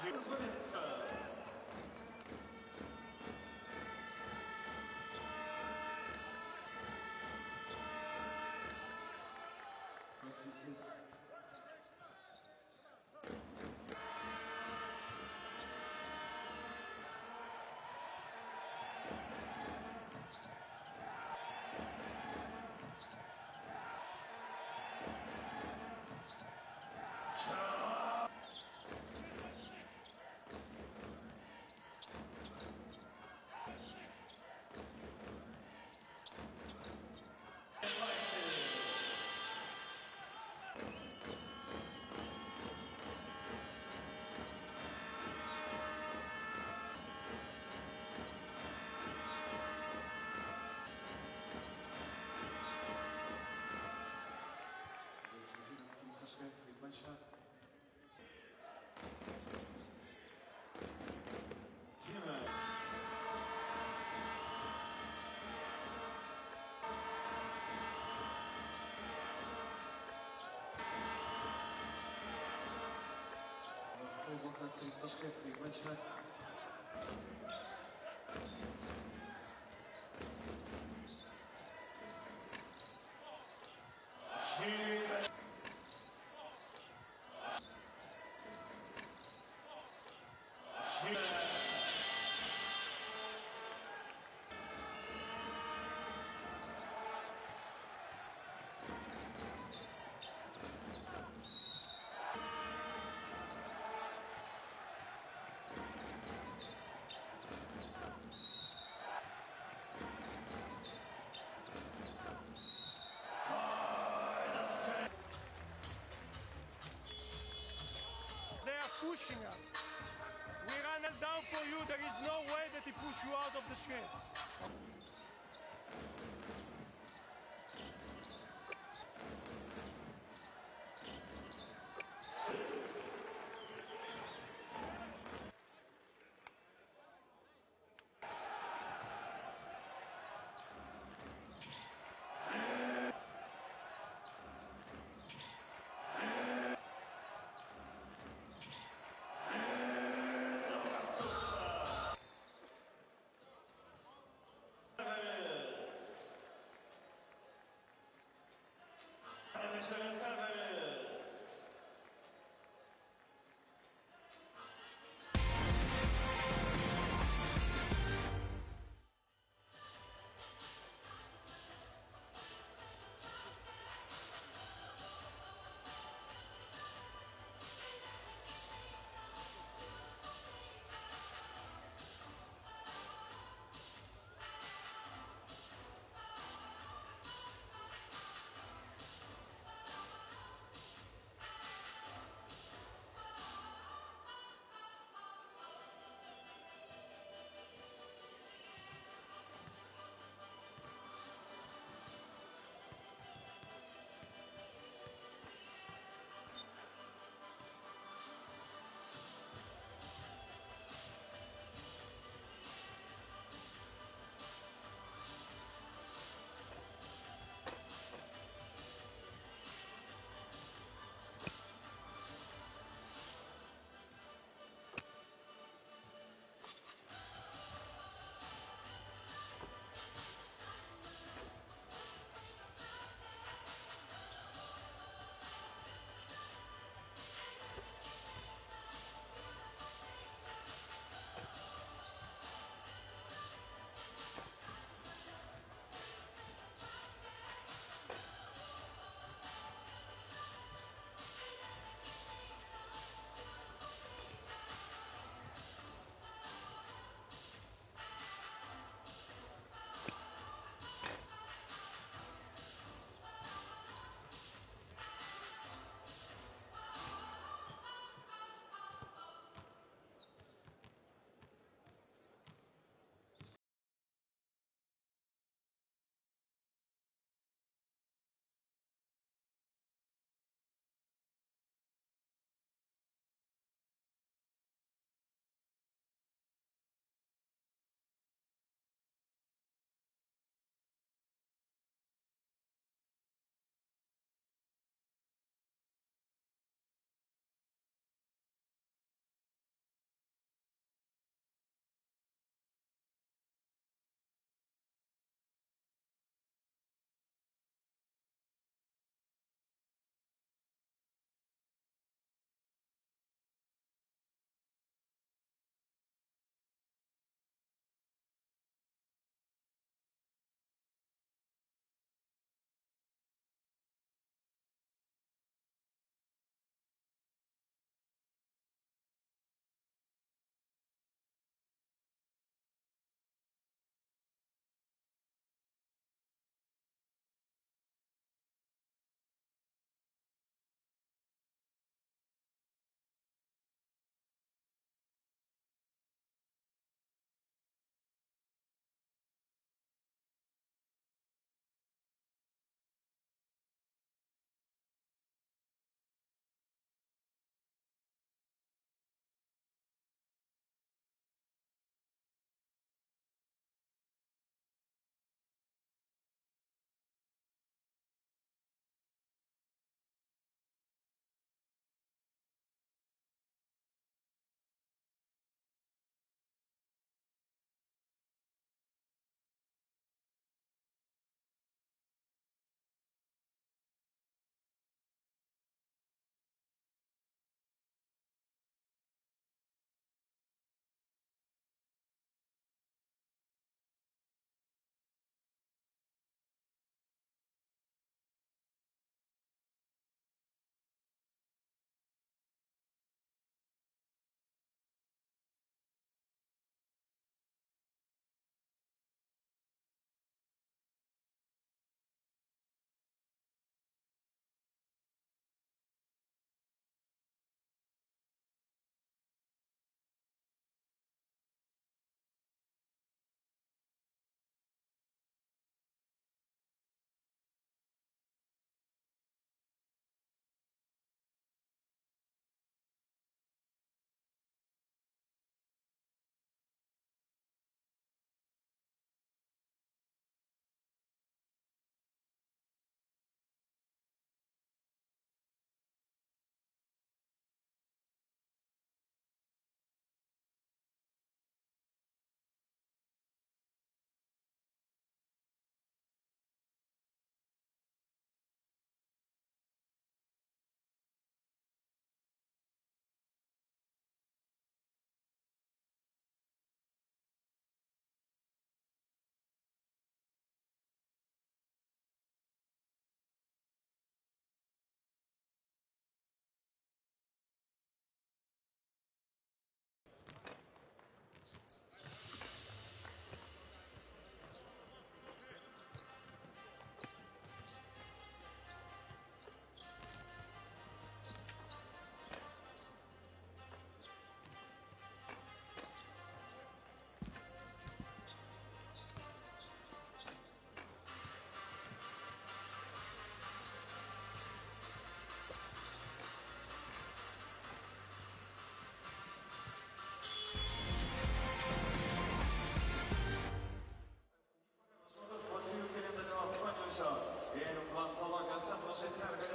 Lietkabelis. Yes. Charakterystyczne Friedmanschat. They are pushing us. We run it down for you. There is no way that he push you out of the screen.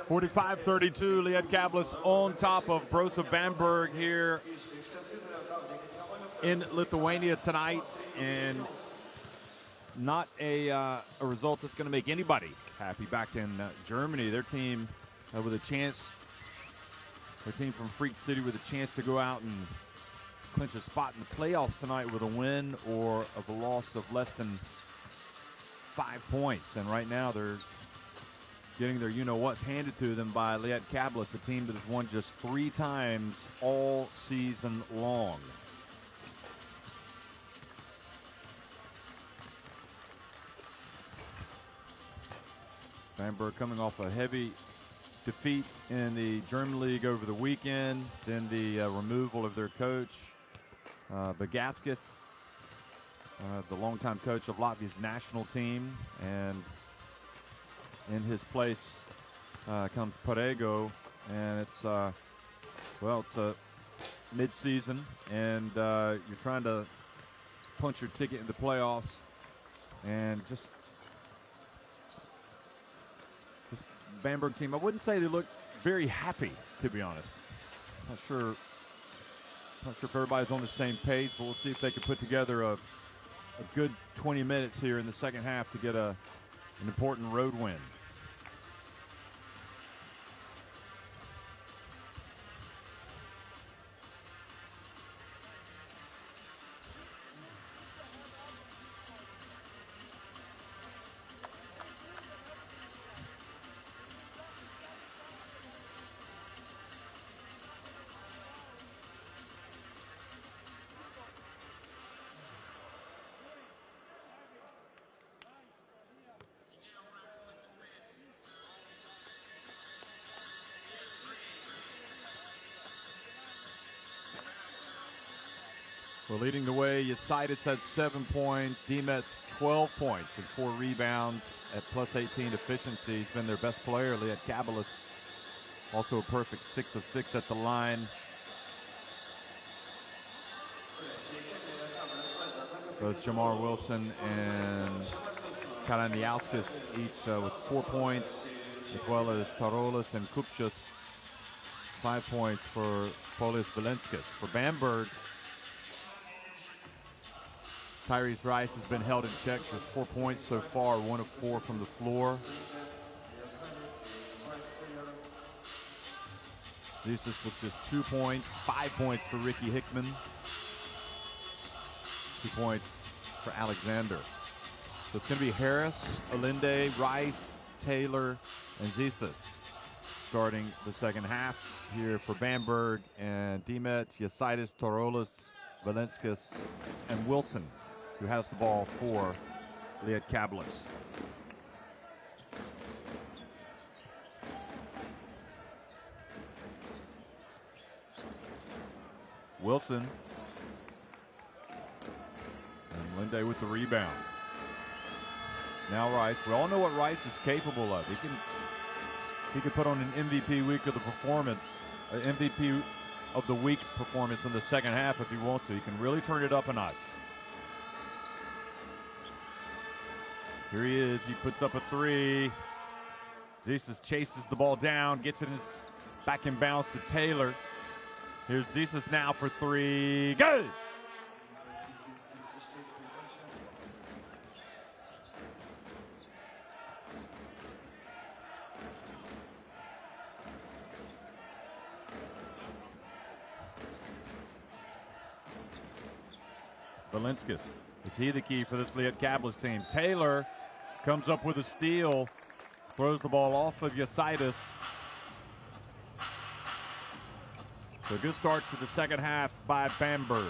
45-32, Lietkabelis on top of Brose Bamberg here in Lithuania tonight, and not a result that's going to make anybody happy back in Germany. Their team with a chance, their team from Freak City with a chance to go out and clinch a spot in the playoffs tonight with a win or of a loss of less than 5 points. And right now they're getting their you-know-what's handed to them by Lietkabelis, a team that has won just 3 times all season long. Bamberg coming off a heavy defeat in the German League over the weekend, then the removal of their coach, Bagaskis, the longtime coach of Latvia's national team, and in his place comes Parego, and it's it's a mid-season, and you're trying to punch your ticket into playoffs, and just Bamberg team, I wouldn't say they look very happy, to be honest. Not sure if everybody's on the same page, but we'll see if they can put together a good 20 minutes here in the second half to get an important road win. Well, leading the way, Yasitis had 7 points, Demet's 12 points and 4 rebounds at plus 18 efficiency. He's been their best player. Lietkabelis also a perfect 6 of 6 at the line. Both Jamar Wilson and Karaniauskas each with 4 points, as well as Tarolas and Kupchus, 5 points for Polis Valenskis. For Bamberg, Tyrese Rice has been held in check, just 4 points so far, 1 of 4 from the floor. Jesus with just 2 points, 5 points for Ricky Hickman, 2 points for Alexander. So it's going to be Harris, Alinde, Rice, Taylor, and Zisas starting the second half here for Bamberg, and Demet, Yasitis, Tarolas, Valenskis, and Wilson, who has the ball for Lietkabelis. Wilson and Linde with the rebound. Now Rice. We all know what Rice is capable of. He can put on an MVP week of the performance, an MVP of the week performance in the second half if he wants to. He can really turn it up a notch. Here he is. He puts up a 3. Zisas chases the ball down, gets it back in bounds to Taylor. Here's Zisas now for 3. Good! Valenskis. Is he the key for this Lietkabelis team? Taylor comes up with a steal, throws the ball off of Yasitis. So a good start to the second half by Bamberg.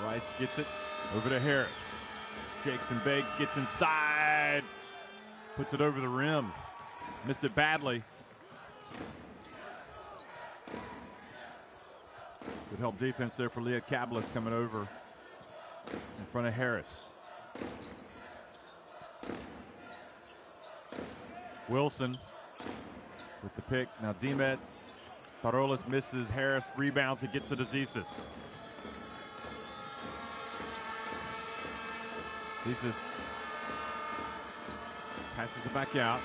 Rice gets it over to Harris. Shakes and bakes, gets inside, puts it over the rim. Missed it badly. Good help defense there for Lietkabelis coming over in front of Harris. Wilson with the pick. Now Demetz. Tarolas misses. Harris rebounds. It gets to Zizis. Zizis passes it back out.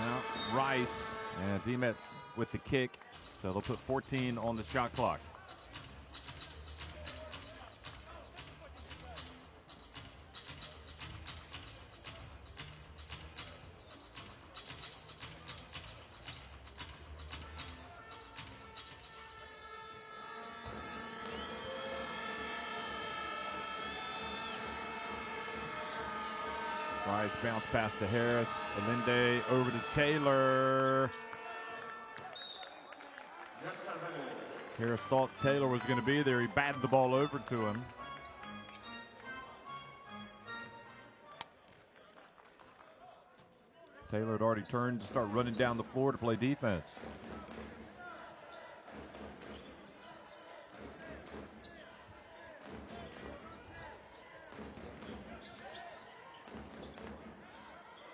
Now Rice and Demetz with the kick. So they'll put 14 on the shot clock. Rice bounce pass to Harris. Alinde over to Taylor. Harris thought Taylor was going to be there. He batted the ball over to him. Taylor had already turned to start running down the floor to play defense.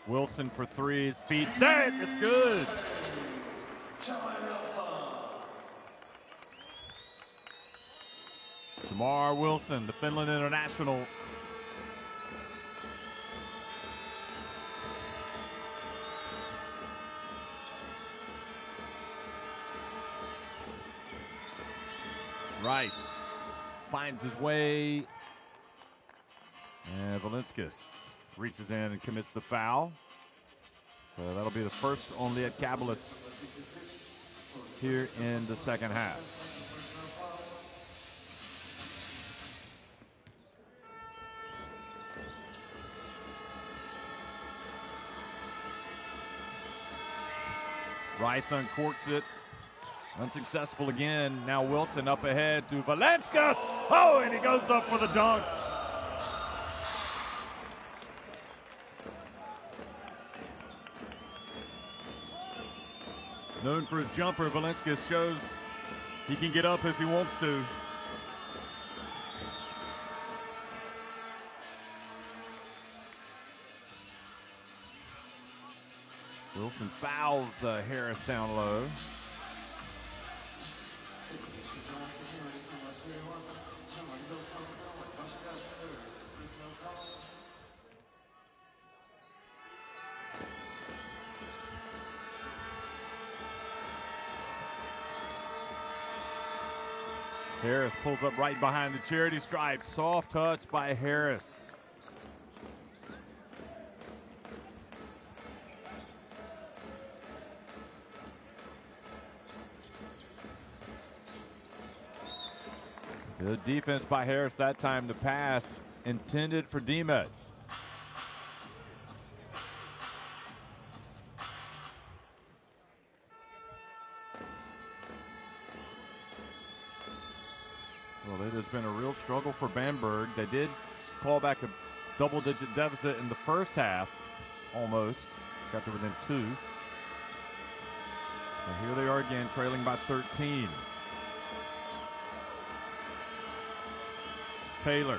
Wilson for three, his feet set, it's good. Jamar Wilson, the Finland international. Rice finds his way. And Valinskis reaches in and commits the foul. So that'll be the first on Lietkabelis here in the second half. Rice uncorks it. Unsuccessful again. Now Wilson up ahead to Valinskis. Oh, and he goes up for the dunk. Known for his jumper, Valinskis shows he can get up if he wants to. Wilson fouls Harris down low. Harris pulls up right behind the charity stripe. Soft touch by Harris. Good defense by Harris that time. The pass intended for Demetz. Well, it has been a real struggle for Bamberg. They did claw back a double-digit deficit in the first half, almost. Got to within 2. And here they are again, trailing by 13. Taylor.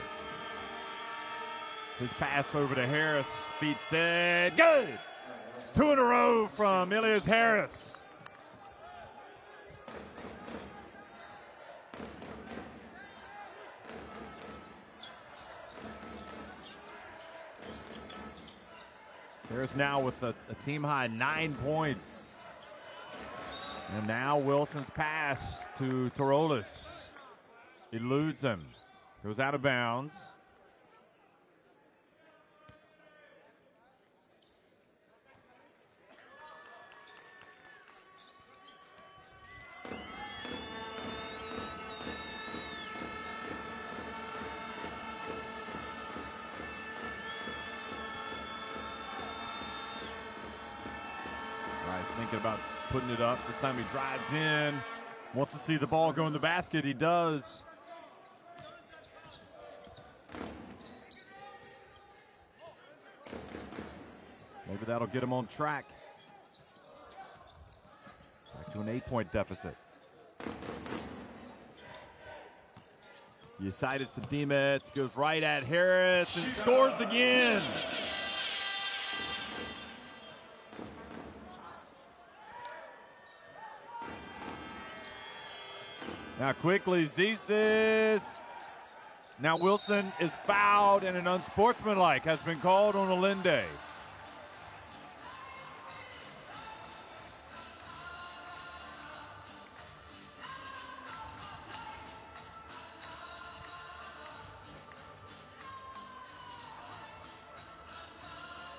His pass over to Harris. Feet set. Good! 2 in a row from Elias Harris. Harris now with a team high 9 points. And now Wilson's pass to Tarolas. Eludes him. Goes out of bounds. Rice thinking about putting it up. This time he drives in. Wants to see the ball go in the basket. He does. Maybe that'll get him on track. Back to an 8-point deficit. Eusitis to Demetz, goes right at Harris and scores again. Now quickly, Zisis. Now Wilson is fouled and an unsportsmanlike has been called on Allende.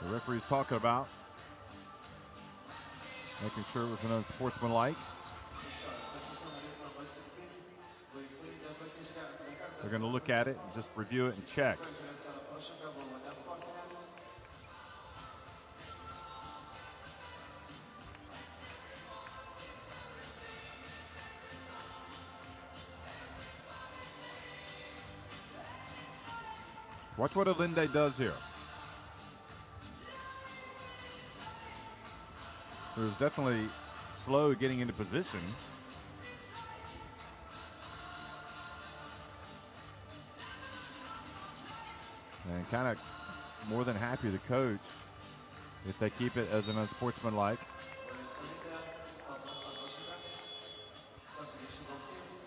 The referee's talking about making sure it was an unsportsmanlike. They're going to look at it and just review it and check. Watch what Allende does here. It was definitely slow getting into position. And kind of more than happy the coach if they keep it as an unsportsmanlike.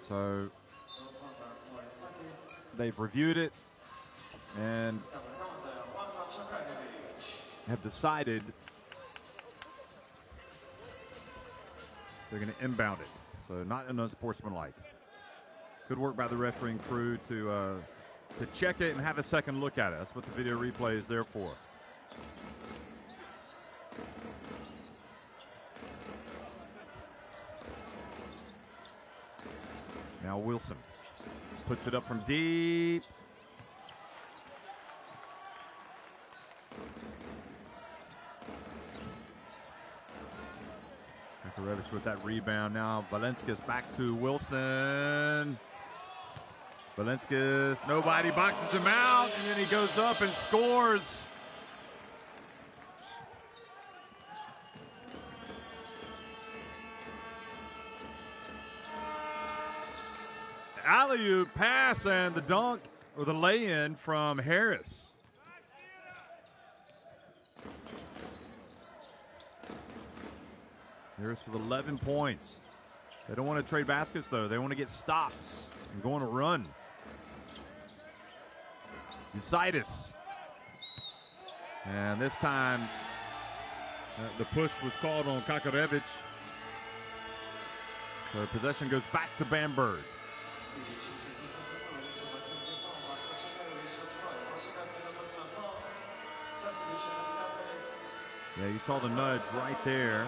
So they've reviewed it and have decided they're going to inbound it. So not an unsportsmanlike. Good work by the refereeing crew to check it and have a second look at it. That's what the video replay is there for. Now Wilson puts it up from deep. Kakarevich with that rebound now. Valenskis back to Wilson. Valenskis, nobody boxes him out, and then he goes up and scores. Alley-oop pass and the dunk, or the lay-in from Harris. Harris with 11 points. They don't want to trade baskets, though. They want to get stops and go on a run. Eusitis. And this time, the push was called on Kakarevich. So possession goes back to Bamberg. Yeah, you saw the nudge right there.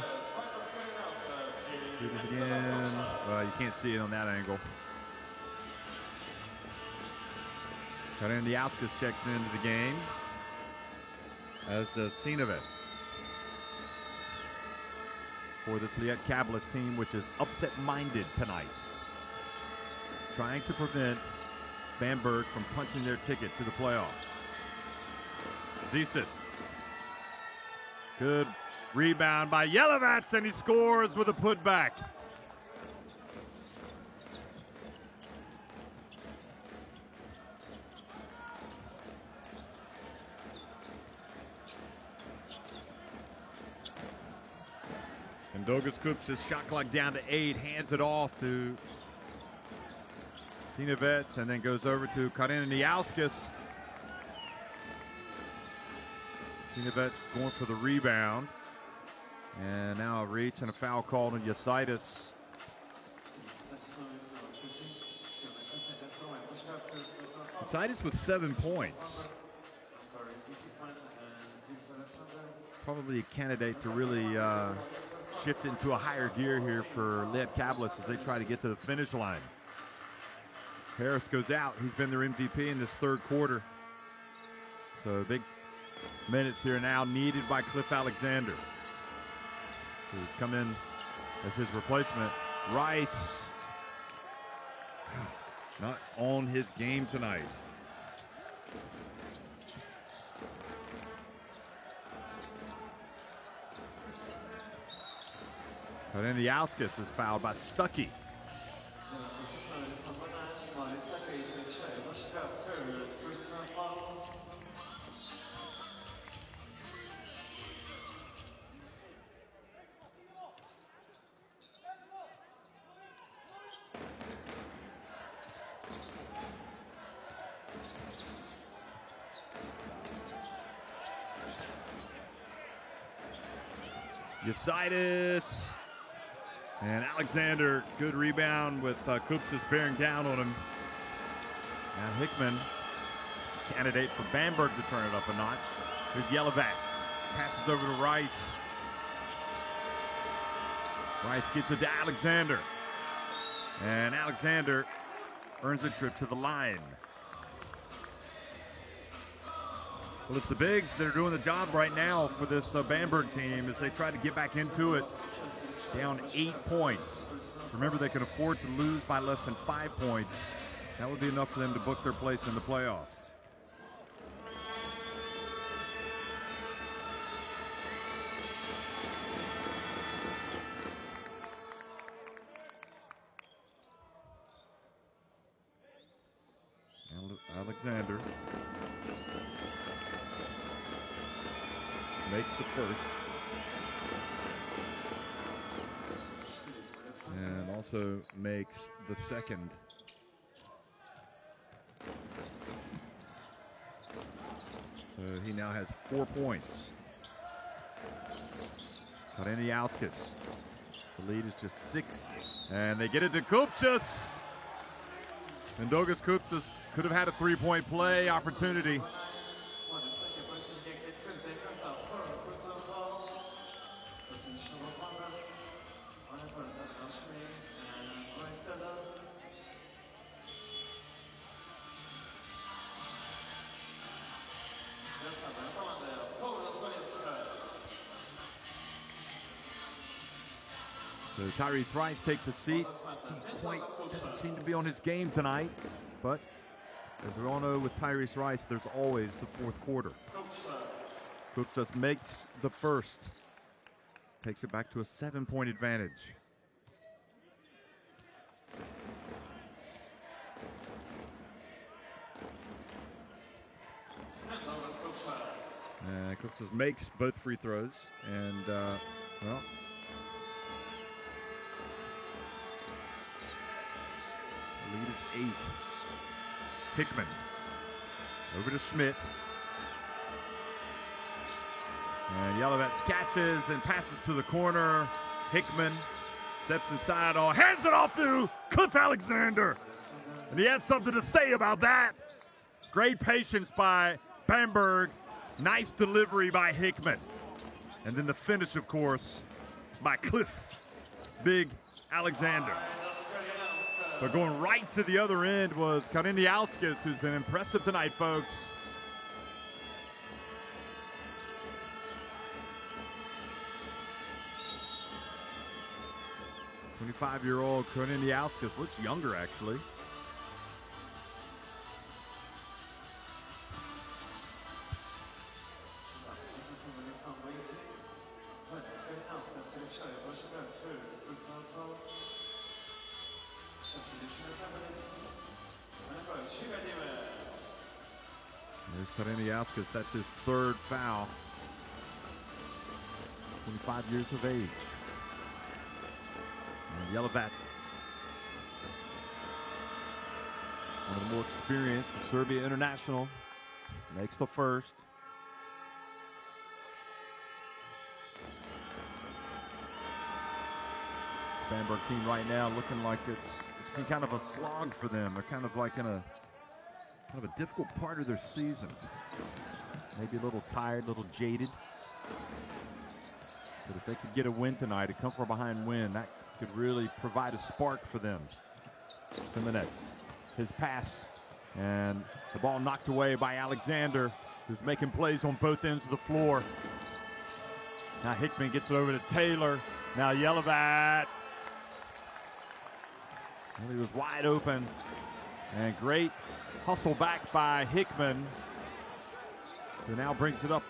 Do this again. Well, you can't see it on that angle. Karindiauskas checks into the game, as does Sinovets, for this Lietkabelis team, which is upset-minded tonight, trying to prevent Bamberg from punching their ticket to the playoffs. Zisis. Good rebound by Yelovats, and he scores with a putback. And Dogus Coops his shot clock down to 8, hands it off to Sinovets, and then goes over to Karindiauskas. Sinovets going for the rebound. And now a reach and a foul called on Eusitis. Eusitis with 7 points. Probably a candidate to really shift into a higher gear here for Lietkabelis as they try to get to the finish line. Harris goes out. He's been their MVP in this third quarter. So big minutes here now needed by Cliff Alexander, who's come in as his replacement. Rice, not on his game tonight. Karindiauskas is fouled by Stuckey. Lietkabelis and Brose Bamberg, personal foul. Yasitis and Alexander, good rebound with Kupsis bearing down on him. Now Hickman, candidate for Bamberg to turn it up a notch. Here's Yelovats, passes over to Rice. Rice gets it to Alexander. And Alexander earns a trip to the line. Well, it's the bigs that are doing the job right now for this Bamberg team as they try to get back into it. Down 8 points. Remember, they can afford to lose by less than 5 points. That would be enough for them to book their place in the playoffs. Alexander makes the first. And also makes the second. So he now has 4 points. Kareniauskas. The lead is just 6. And they get it to Kupsis. And Dogas Kupsis could have had a 3-point play opportunity. So Tyrese Rice takes a seat. He doesn't seem to be on his game tonight, but as we all know with Tyrese Rice, there's always the fourth quarter. Kupsis makes the first. Takes it back to a 7-point advantage. Kupsis makes both free throws, and well, the lead is 8. Hickman over to Schmidt. And Yelovats catches and passes to the corner. Hickman steps inside, hands it off to Cliff Alexander. And he had something to say about that. Great patience by Bamberg. Nice delivery by Hickman. And then the finish, of course, by Cliff Big Alexander. But going right to the other end was Kareniauskas, who's been impressive tonight, folks. "25-year-old Kareniauskas looks younger, actually. There's Kareniauskas, that's his 3rd foul. 25 years of age. And Yelovats, one of the more experienced, the Serbia international, makes the first. This Bamberg team right now looking like it's been kind of a slog for them. They're kind of like in a kind of a difficult part of their season. Maybe a little tired, a little jaded. But if they could get a win tonight, a come from behind win, that could really provide a spark for them. Simonetz, his pass, and the ball knocked away by Alexander, who's making plays on both ends of the floor. Now Hickman gets it over to Taylor. Now Yelovats. Well, he was wide open. And great hustle back by Hickman, who now brings it up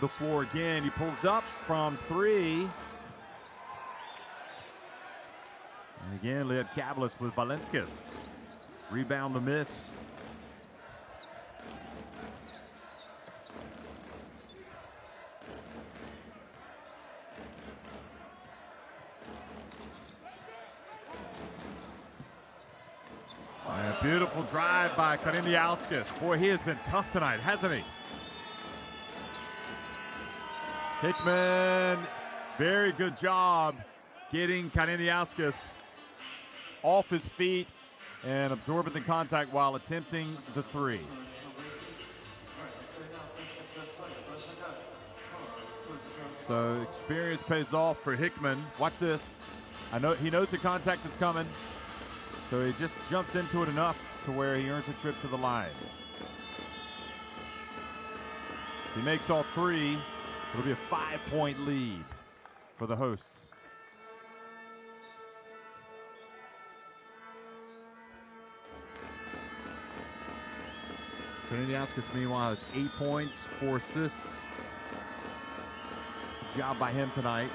the floor again. He pulls up from 3. And again, Lietkabelis with Valenskis. Rebound the miss. And a beautiful drive by Kariniauskas. Boy, he has been tough tonight, hasn't he? Hickman, very good job getting Kariniauskas off his feet and absorbing the contact while attempting the three. So experience pays off for Hickman. Watch this. I know he knows the contact is coming, so he just jumps into it enough to where he earns a trip to the line. If he makes all three, it'll be a 5-point lead for the hosts. Kariniauskas, meanwhile, has 8 points, 4 assists. Good job by him tonight.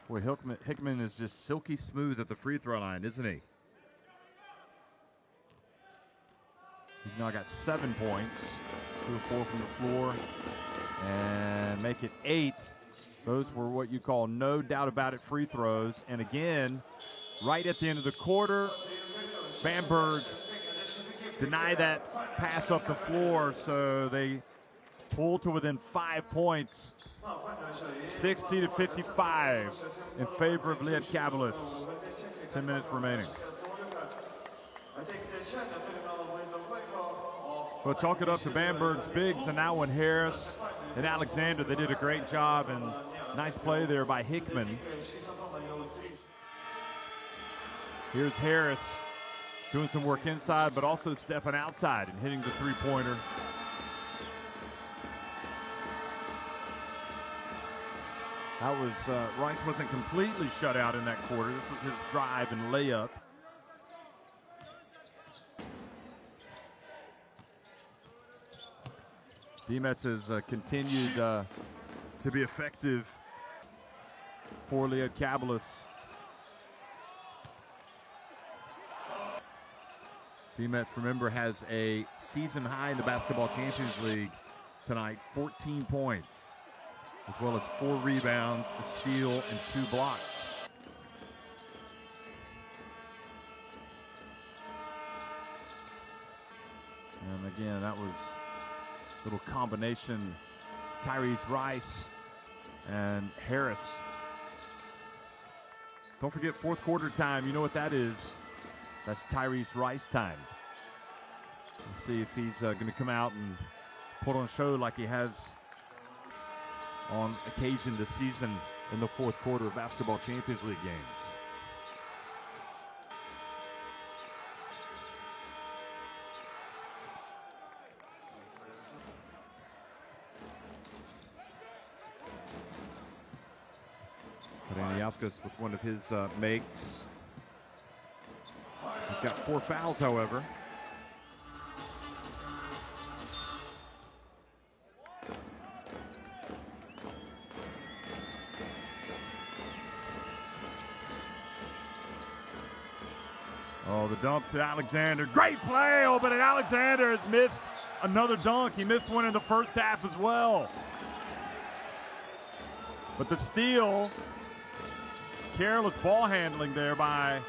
Boy, Hickman is just silky smooth at the free throw line, isn't he? He's now got 7 points, 2 of 4 from the floor, and make it 8. Those were what you call no doubt about it free throws. And again, right at the end of the quarter, Bamberg deny that pass up the floor, so they pull to within 5 points, 60-55 in favor of Lietkabelis. 10 minutes remaining. We'll chalk it up to Bamberg's bigs, and now when Harris and Alexander, they did a great job, and nice play there by Hickman. Here's Harris doing some work inside, but also stepping outside and hitting the three-pointer. That was, Rice wasn't completely shut out in that quarter. This was his drive and layup. Demetz has continued to be effective for Lietkabelis. Demetz, remember, has a season high in the Basketball Champions League tonight, 14 points, as well as 4 rebounds, a steal, and 2 blocks. And again, that was a little combination, Tyrese Rice and Harris. Don't forget fourth quarter time. You know what that is. That's Tyrese Rice time. Let's see if he's going to come out and put on a show like he has on occasion this season in the fourth quarter of Basketball Champions League games. Kariniauskas with one of his makes. He's got 4 fouls, however. Oh, the dump to Alexander. Great play, but Alexander has missed another dunk. He missed one in the first half as well. But the steal, careless ball handling there by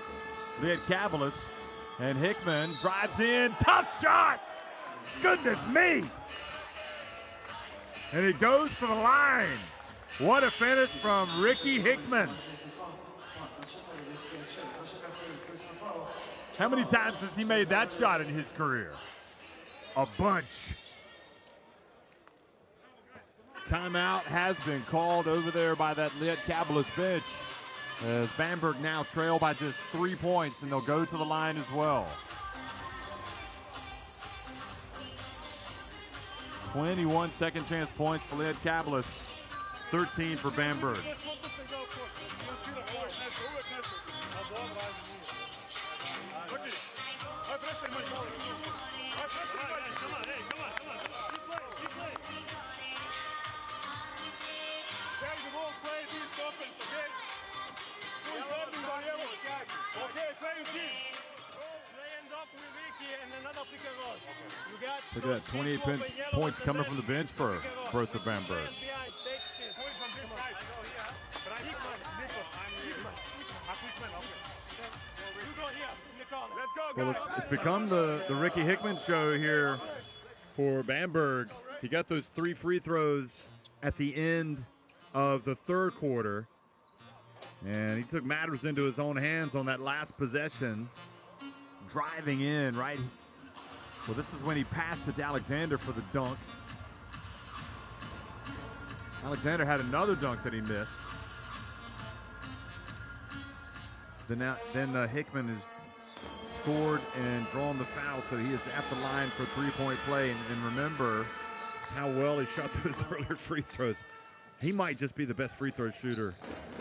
Lietkabelis. And Hickman drives in, tough shot! Goodness me! And he goes to the line. What a finish from Ricky Hickman. How many times has he made that shot in his career? A bunch. Timeout has been called over there by that Lietkabelis bench, as Bamberg now trail by just 3 points, and they'll go to the line as well. 21 second chance points for Lietkabelis, 13 for Bamberg. Look at that, 28 points coming from the bench for Brose Bamberg. Well, it's become the Ricky Hickman show here for Bamberg. He got those 3 free throws at the end of the third quarter, and he took matters into his own hands on that last possession, driving in right. Well, this is when he passed it to Alexander for the dunk. Alexander had another dunk that he missed. Then Hickman has scored and drawn the foul, so he is at the line for three-point play. And remember how well he shot those earlier free throws. He might just be the best free throw shooter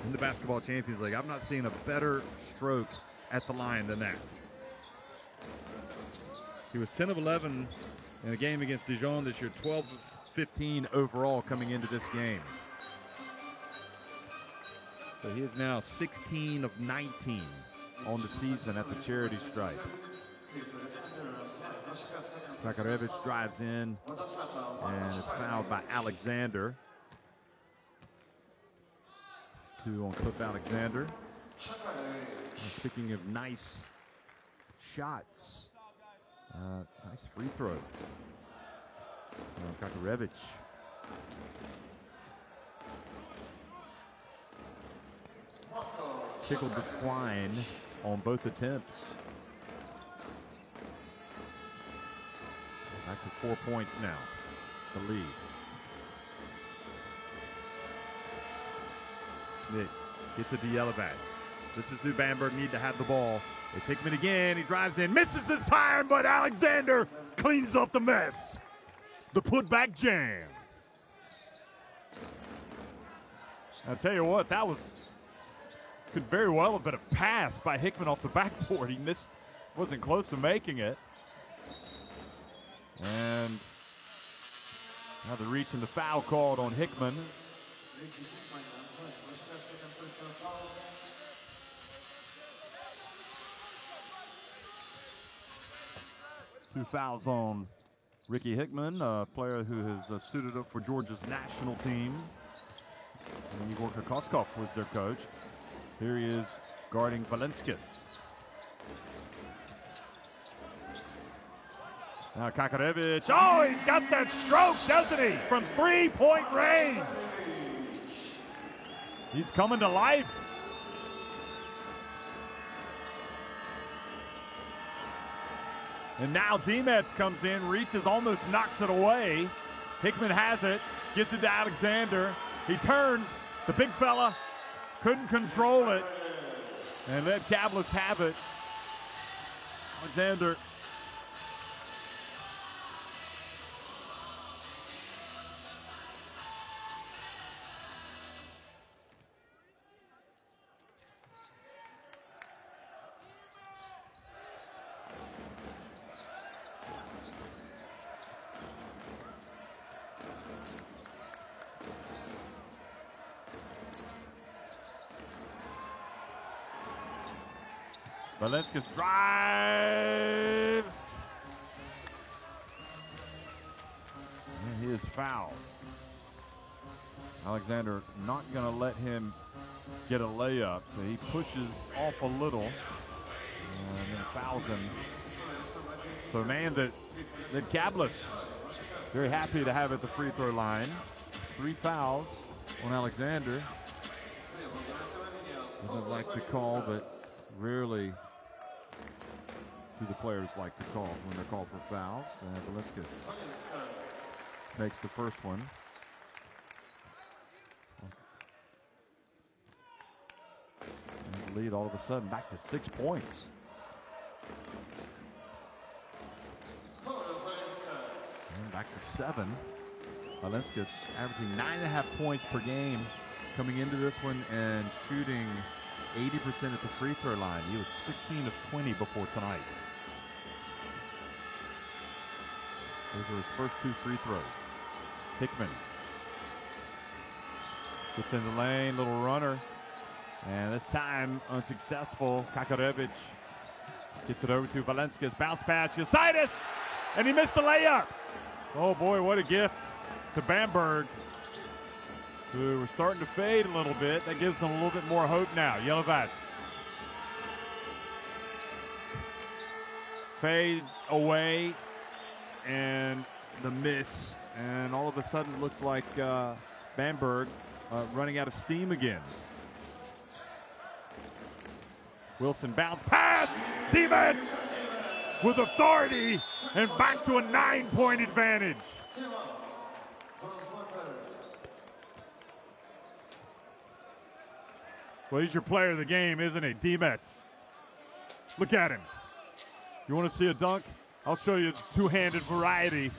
in the Basketball Champions League. I've not seen a better stroke at the line than that. He was 10 of 11 in a game against Dijon this year, 12 of 15 overall coming into this game. So he is now 16 of 19 on the season at the charity stripe. Kakarevich drives in and is fouled by Alexander. 2 on Cliff Alexander. And speaking of nice shots, nice free throw. Kakarevich. Tickled the twine on both attempts. Back to 4 points now, the lead. Nick gets it to Yellowbacks. This is who Bamberg need to have the ball. It's Hickman again. He drives in, misses this time, but Alexander cleans up the mess. The putback jam. I'll tell you what, that could very well have been a pass by Hickman off the backboard. He missed, wasn't close to making it. And now the reach and the foul called on Hickman. 2 fouls on Ricky Hickman, a player who has suited up for Georgia's national team. And Igor Kokoskov was their coach. Here he is guarding Valenskis. Now Kakarevich, oh, he's got that stroke, doesn't he? From 3-point range. He's coming to life. And now Demets comes in, reaches, almost knocks it away. Hickman has it, gets it to Alexander. He turns, the big fella couldn't control it and let Lietkabelis have it. Alexander. Valenskis drives. And he is fouled. Alexander not going to let him get a layup, so he pushes off a little and then fouls him. So a man that Lietkabelis very happy to have at the free throw line. 3 fouls on Alexander. Doesn't like the call, but rarely do the players like the calls when they're called for fouls. And Valenskis makes the first one. And the lead all of a sudden back to 6 points. And back to 7. Valenskis averaging 9.5 points per game coming into this one and shooting 80% at the free throw line. He was 16 of 20 before tonight. Those are his first 2 free throws. Hickman gets in the lane, little runner. And this time unsuccessful. Kakarevich gets it over to Valenskis. Bounce pass, Yositis! And he missed the layup. Oh boy, what a gift to Bamberg, who were starting to fade a little bit. That gives them a little bit more hope now. Jelovats. Fade away, and the miss. And all of a sudden it looks like Bamberg running out of steam again. Wilson bounce pass, defense with authority, and back to a 9-point advantage. Well, he's your player of the game, isn't he? D-Metz. Look at him. You want to see a dunk? I'll show you the two-handed variety.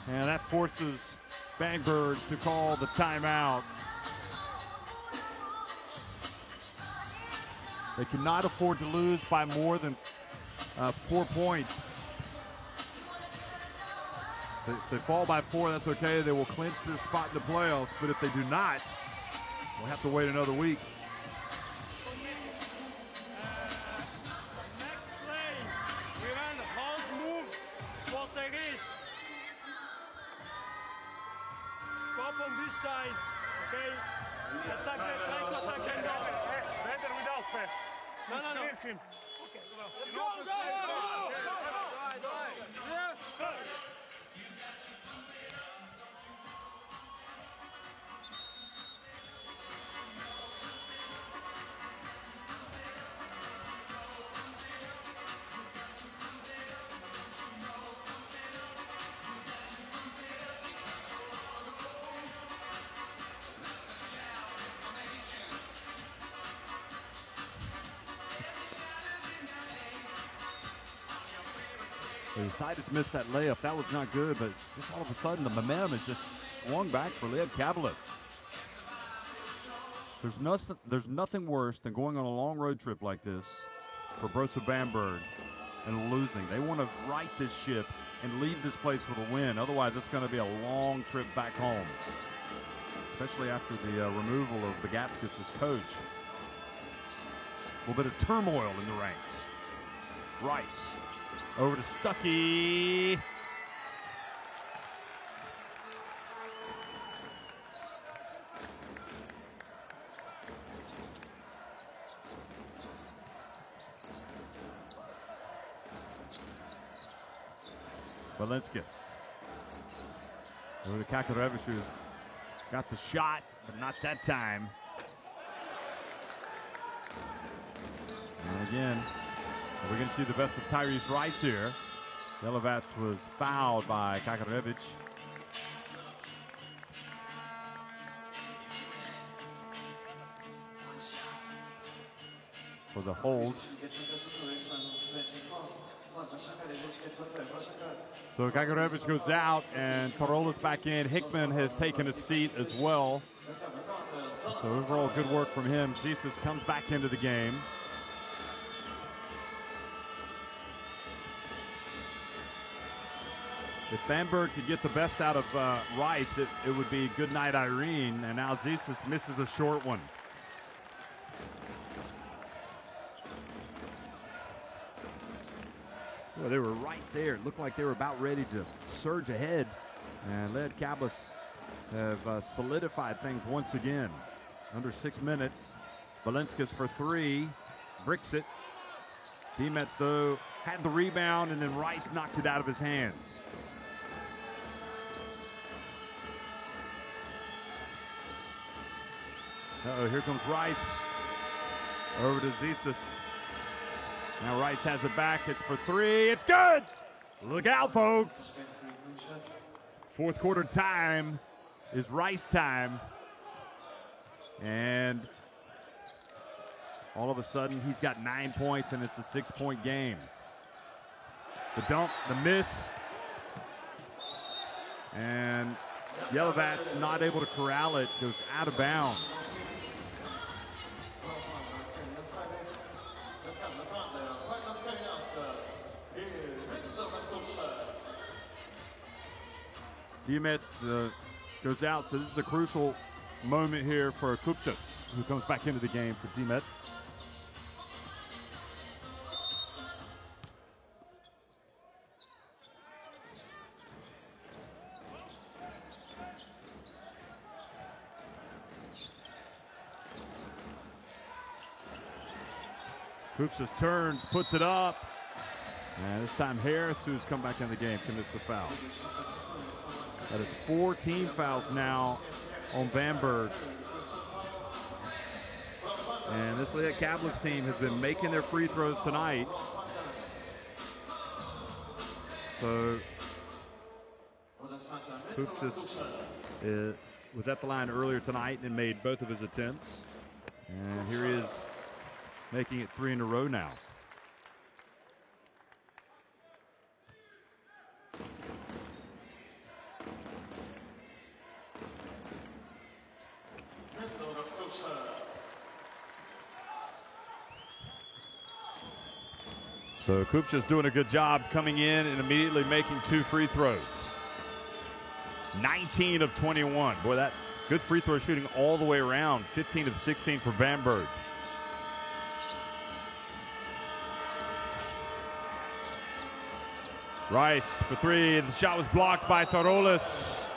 And that forces Bamberg to call the timeout. They cannot afford to lose by more than 4 points. If they fall by 4, that's okay. They will clinch their spot in the playoffs. But if they do not, we'll have to wait another week. Next play, we run house move for Teres. Pop on this side, okay? Attack that, try to attack that door. Better without pass. No. Clear him. Okay, You know, go. Sidis missed that layup. That was not good, but just all of a sudden the momentum has just swung back for Lietkabelis. There's nothing worse than going on a long road trip like this for Brose Bamberg and losing. They want to right this ship and leave this place with a win. Otherwise, it's going to be a long trip back home, especially after the removal of Bagatskis as coach. A little bit of turmoil in the ranks. Rice. Over to Stuckey. Valenskis. Over to Kakarevich, who's got the shot, but not that time. And again, we're going to see the best of Tyrese Rice here. Jelovats was fouled by Kakarevich. For the hold. So Kakarevich goes out and Tarolas back in. Hickman has taken a seat as well. So overall good work from him. Zisas comes back into the game. If Bamberg could get the best out of Rice, it would be good night, Irene. And now Zisas misses a short one. Well, they were right there. It looked like they were about ready to surge ahead. And Lietkabelis have solidified things once again. Under 6 minutes. Valenskis for 3. Bricks it. D-Metz, though, had the rebound, and then Rice knocked it out of his hands. Uh-oh, here comes Rice. Over to Zisas. Now Rice has it back. It's for 3. It's good. Look out, folks. Fourth quarter time is Rice time. And all of a sudden, he's got 9 points, and it's a 6-point game. The dunk, the miss. And Jelovats not able to corral it. Goes out of bounds. D-Metz goes out, so this is a crucial moment here for Kupchas, who comes back into the game for D-Metz. Hoops just turns, puts it up. And this time Harris, who's come back in the game, commits the foul. That is 4 team fouls now on Bamberg. And this Lietkabelis team has been making their free throws tonight. So Hoops just was at the line earlier tonight and made both of his attempts. And here he is making it 3 in a row now. So Kupcha's just doing a good job coming in and immediately making 2 free throws. 19 of 21. Boy, that good free throw shooting all the way around. 15 of 16 for Bamberg. Rice for 3. The shot was blocked by Tarolis.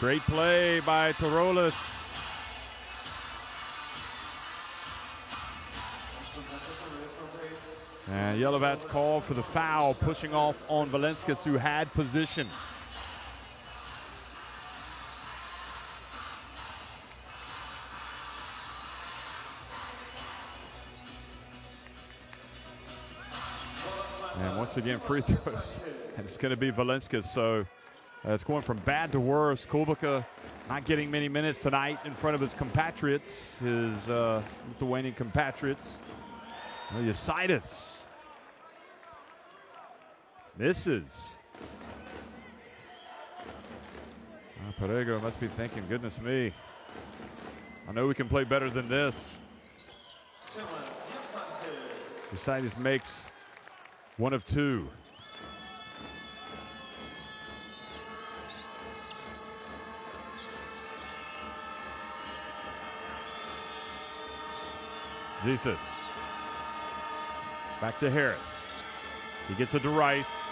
Great play by Tarolis. And Yelovat's call for the foul, pushing off on Valenskas, who had position. And once again, free throws. And it's going to be Valenskas. So it's going from bad to worse. Kubica not getting many minutes tonight in front of his compatriots, his Lithuanian compatriots. Yasaitis misses. Perego must be thinking, goodness me, I know we can play better than this. Yasaitis makes 1 of 2. Zisas. Back to Harris. He gets it to Rice.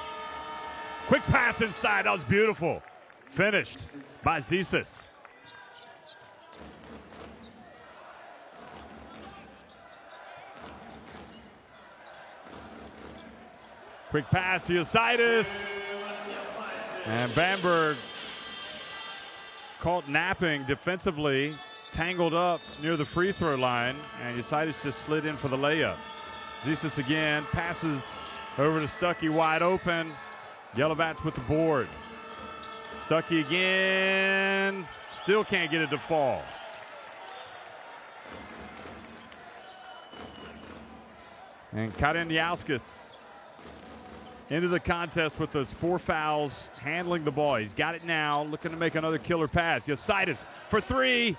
Quick pass inside. That was beautiful. Finished by Zisas. Quick pass to Yasaitis. And Bamberg caught napping defensively, tangled up near the free throw line, and Yasaitis just slid in for the layup. Zisas again, passes over to Stuckey, wide open. Yelovats with the board. Stuckey again, still can't get it to fall. And Kareniauskas into the contest with those 4 fouls, handling the ball. He's got it now, looking to make another killer pass. Yasaitis for 3.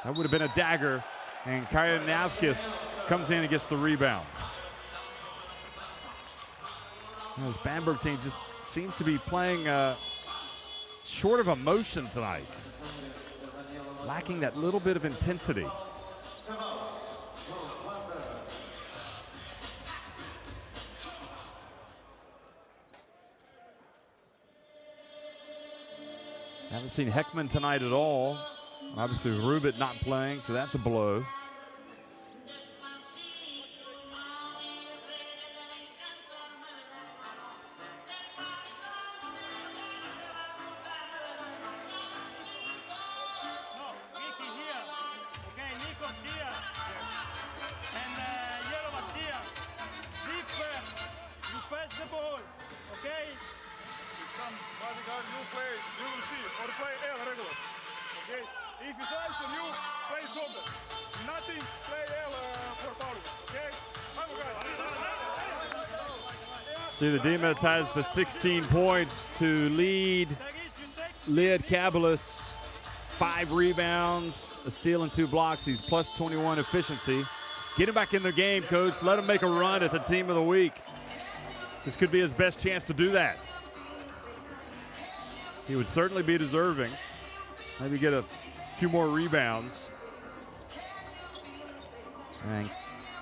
That would have been a dagger. And Kareniauskas comes in and gets the rebound. This Bamberg team just seems to be playing short of emotion tonight. Lacking that little bit of intensity. Haven't seen Heckman tonight at all. Obviously Rubit not playing, so that's a blow. See, the Demets has the 16 points to lead Lietkabelis. 5 rebounds, a steal and 2 blocks. He's plus 21 efficiency. Get him back in the game, coach. Let him make a run at the team of the week. This could be his best chance to do that. He would certainly be deserving. Maybe get a few more rebounds. And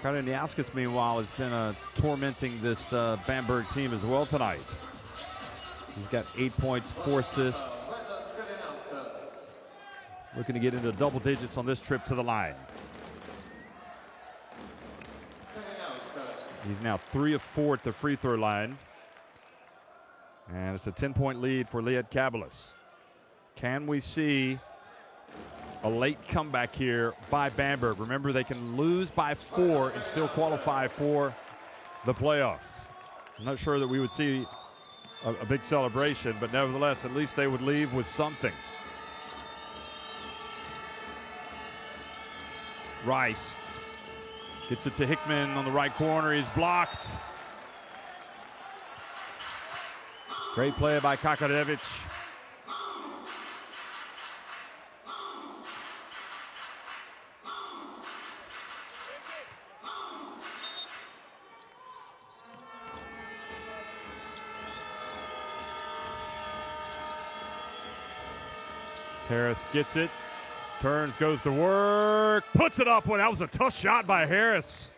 Kareniauskas, meanwhile, has been tormenting this Bamberg team as well tonight. He's got 8 points, 4 assists. Looking to get into double digits on this trip to the line. He's now 3 of 4 at the free throw line. And it's a 10-point lead for Lietkabelis. Can we see a late comeback here by Bamberg? Remember, they can lose by 4 and still qualify for the playoffs. I'm not sure that we would see a big celebration, but nevertheless, at least they would leave with something. Rice gets it to Hickman on the right corner. He's blocked. Great play by Kakarevich. Harris gets it, turns, goes to work, puts it up. Well, that was a tough shot by Harris.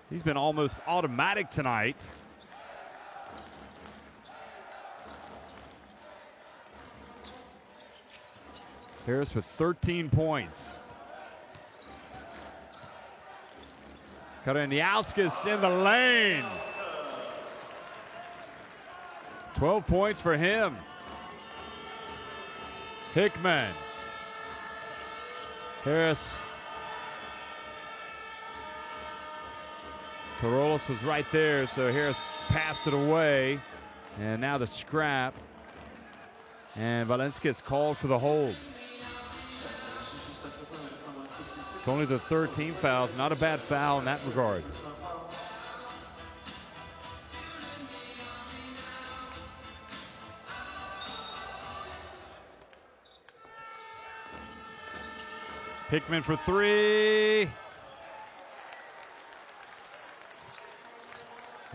He's been almost automatic tonight. Harris with 13 points. Kareniauskas in the lane. 12 points for him. Hickman. Harris. Tarolos was right there, so Harris passed it away. And now the scrap. And Valenskis called for the hold. It's only the 13 fouls. Not a bad foul in that regard. Hickman for 3.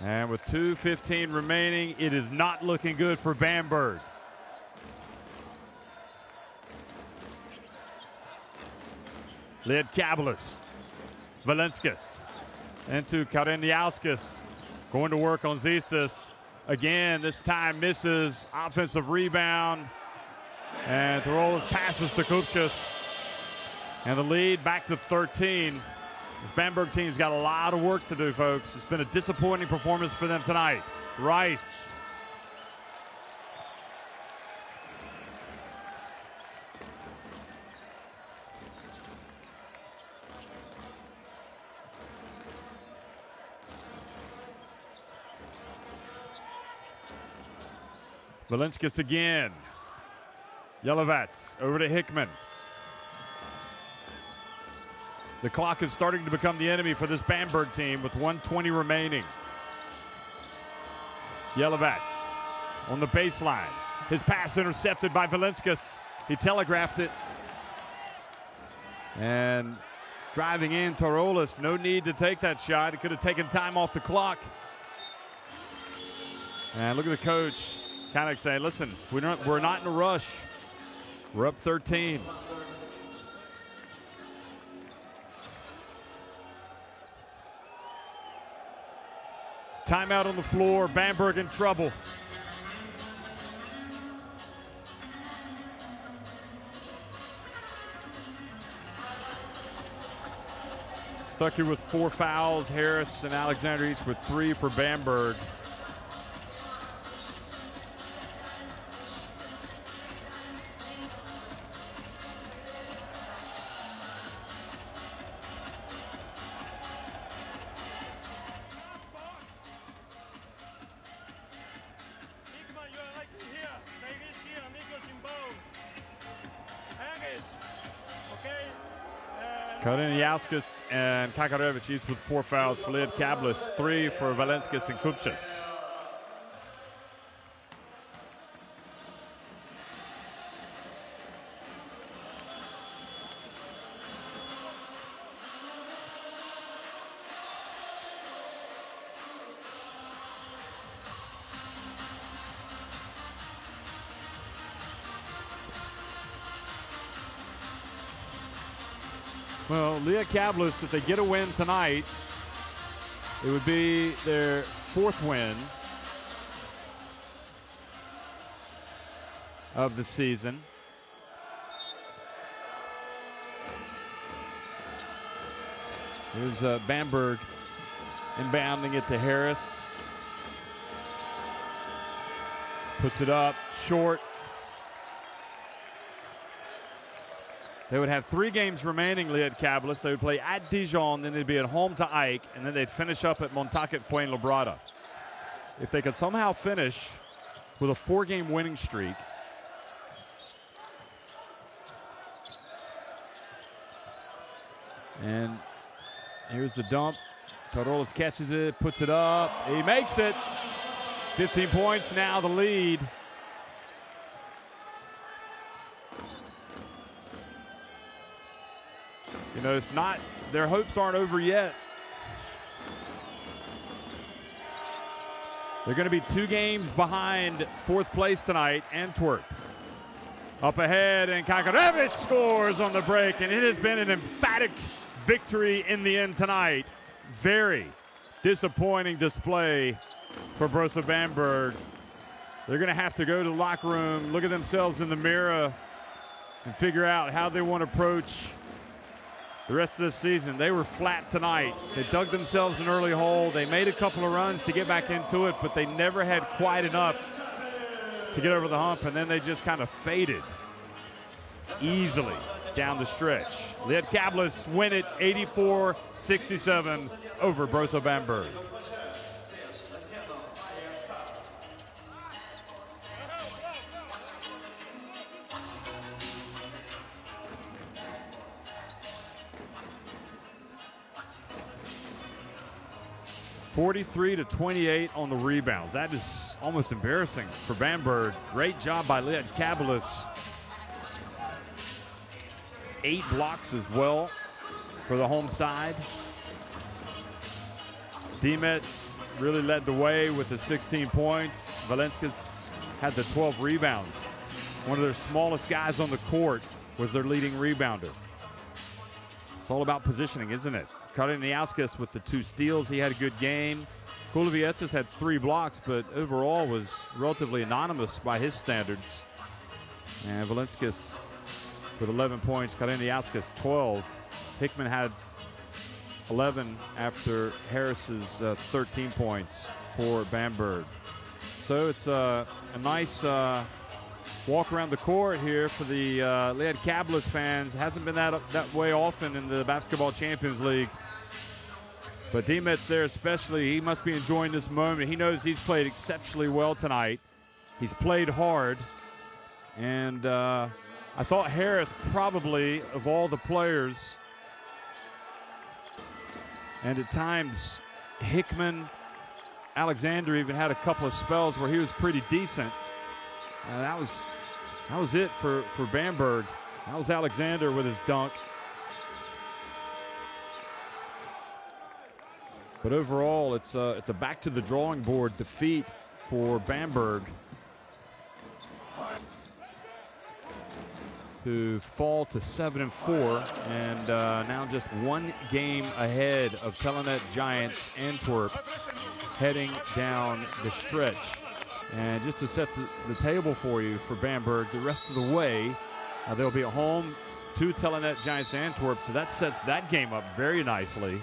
And with 2:15 remaining, it is not looking good for Bamberg. Lietkabelis. Valenskis. Into Kareniauskas. Going to work on Zisas. Again, this time misses. Offensive rebound. And Tarolos passes to Kupchas. And the lead back to 13. This Bamberg team's got a lot of work to do, folks. It's been a disappointing performance for them tonight. Rice. Valenskis again. Yelovats over to Hickman. The clock is starting to become the enemy for this Bamberg team with 1:20 remaining. Yelovats on the baseline. His pass intercepted by Valenskis. He telegraphed it. And driving in Tarolos, no need to take that shot. He could have taken time off the clock. And look at the coach kind of saying, listen, we're not in a rush. We're up 13. Timeout on the floor. Bamberg in trouble. Stuck here with 4 fouls. Harris and Alexander each with 3 for Bamberg. Kareniauskas and Kakarevich each with 4 fouls for Lietkabelis, 3 for Valenskis and Kupchas. Well, Lietkabelis, if they get a win tonight, it would be their 4th win of the season. Here's Bamberg inbounding it to Harris. Puts it up short. They would have 3 games remaining, Lietkabelis. They would play at Dijon, then they'd be at home to Ike, and then they'd finish up at Montauk at Fuenlabrada. If they could somehow finish with a 4-game winning streak, and here's the dump. Torolas catches it, puts it up. He makes it. 15 points now, the lead. You know, it's not, their hopes aren't over yet. They're going to be 2 games behind 4th place tonight, Antwerp. Up ahead, and Kakarevich scores on the break, and it has been an emphatic victory in the end tonight. Very disappointing display for Brose Bamberg. They're going to have to go to the locker room, look at themselves in the mirror, and figure out how they want to approach the rest of this season. They were flat tonight. They dug themselves an early hole. They made a couple of runs to get back into it, but they never had quite enough to get over the hump, and then they just kind of faded easily down the stretch. Lietkabelis win it 84-67 over Brose Bamberg. (43-28) on the rebounds. That is almost embarrassing for Bamberg. Great job by Lietkabelis. 8 blocks as well for the home side. Dimetz really led the way with the 16 points. Valenskis had the 12 rebounds. One of their smallest guys on the court was their leading rebounder. It's all about positioning, isn't it? Kariniauskas with the 2 steals. He had a good game. Kulevietis had 3 blocks, but overall was relatively anonymous by his standards. And Valenskis with 11 points, Kariniauskas 12. Hickman had 11 after Harris's 13 points for Bamberg. So it's a nice walk around the court here for the Lietkabelis fans. Hasn't been that way often in the Basketball Champions League. But Dimetz there especially, he must be enjoying this moment. He knows he's played exceptionally well tonight. He's played hard. And I thought Harris probably, of all the players, and at times Hickman, Alexander even had a couple of spells where he was pretty decent. That was it for Bamberg. That was Alexander with his dunk. But overall, it's a back to the drawing board defeat for Bamberg, who fall to 7-4 and now just 1 game ahead of Telenet Giants Antwerp heading down the stretch. And just to set the table for you for Bamberg, the rest of the way, they'll be at home to Telenet Giants Antwerp, so that sets that game up very nicely.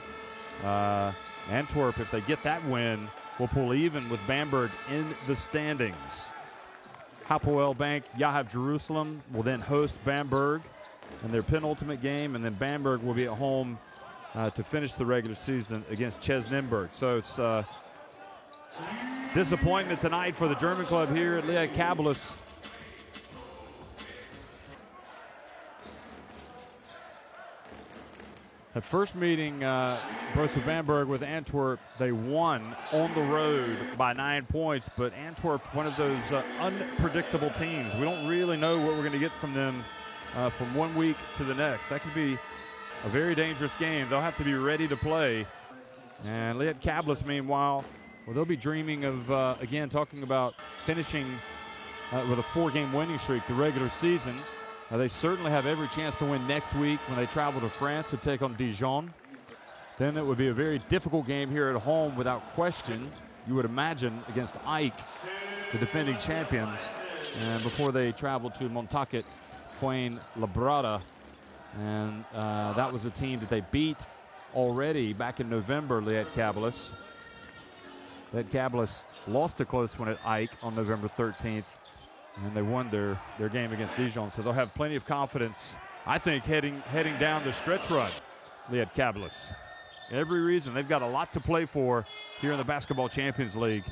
Antwerp, if they get that win, will pull even with Bamberg in the standings. Hapoel Bank Yahav Jerusalem will then host Bamberg in their penultimate game, and then Bamberg will be at home to finish the regular season against Ches Nimburg. So it's disappointment tonight for the German club here at Lietkabelis. The first meeting, Brose Bamberg with Antwerp, they won on the road by 9 points, but Antwerp, one of those unpredictable teams. We don't really know what we're going to get from them from 1 week to the next. That could be a very dangerous game. They'll have to be ready to play. And Lietkabelis, meanwhile, well, they'll be dreaming of, again, talking about finishing with a 4-game winning streak the regular season. They certainly have every chance to win next week when they travel to France to take on Dijon. Then it would be a very difficult game here at home without question, you would imagine, against Ike, the defending champions, and before they travel to Montauk Fuenlabrada. And that was a team that they beat already back in November, Lietkabelis. Lietkabelis lost a close one at Ike on November 13th, and they won their game against Dijon. So they'll have plenty of confidence, I think, heading down the stretch run, Lietkabelis. Every reason. They've got a lot to play for here in the Basketball Champions League.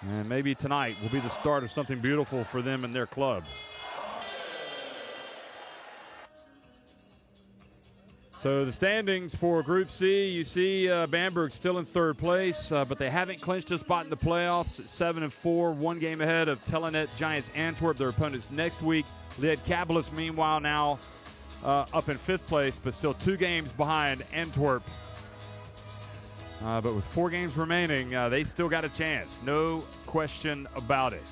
And maybe tonight will be the start of something beautiful for them and their club. So the standings for Group C, you see Bamberg still in third place, but they haven't clinched a spot in the playoffs at 7-4, one game ahead of Telenet Giants Antwerp, their opponents next week. Lietkabelis, meanwhile, now up in fifth place, but still 2 games behind Antwerp. But with 4 games remaining, they still got a chance. No question about it.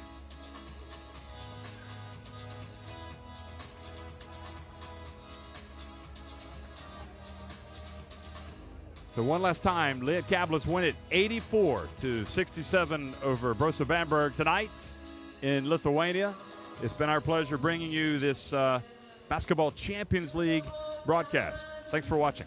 So one last time, Lietkabelis win it 84-67 over Brose Bamberg tonight in Lithuania. It's been our pleasure bringing you this Basketball Champions League broadcast. Thanks for watching.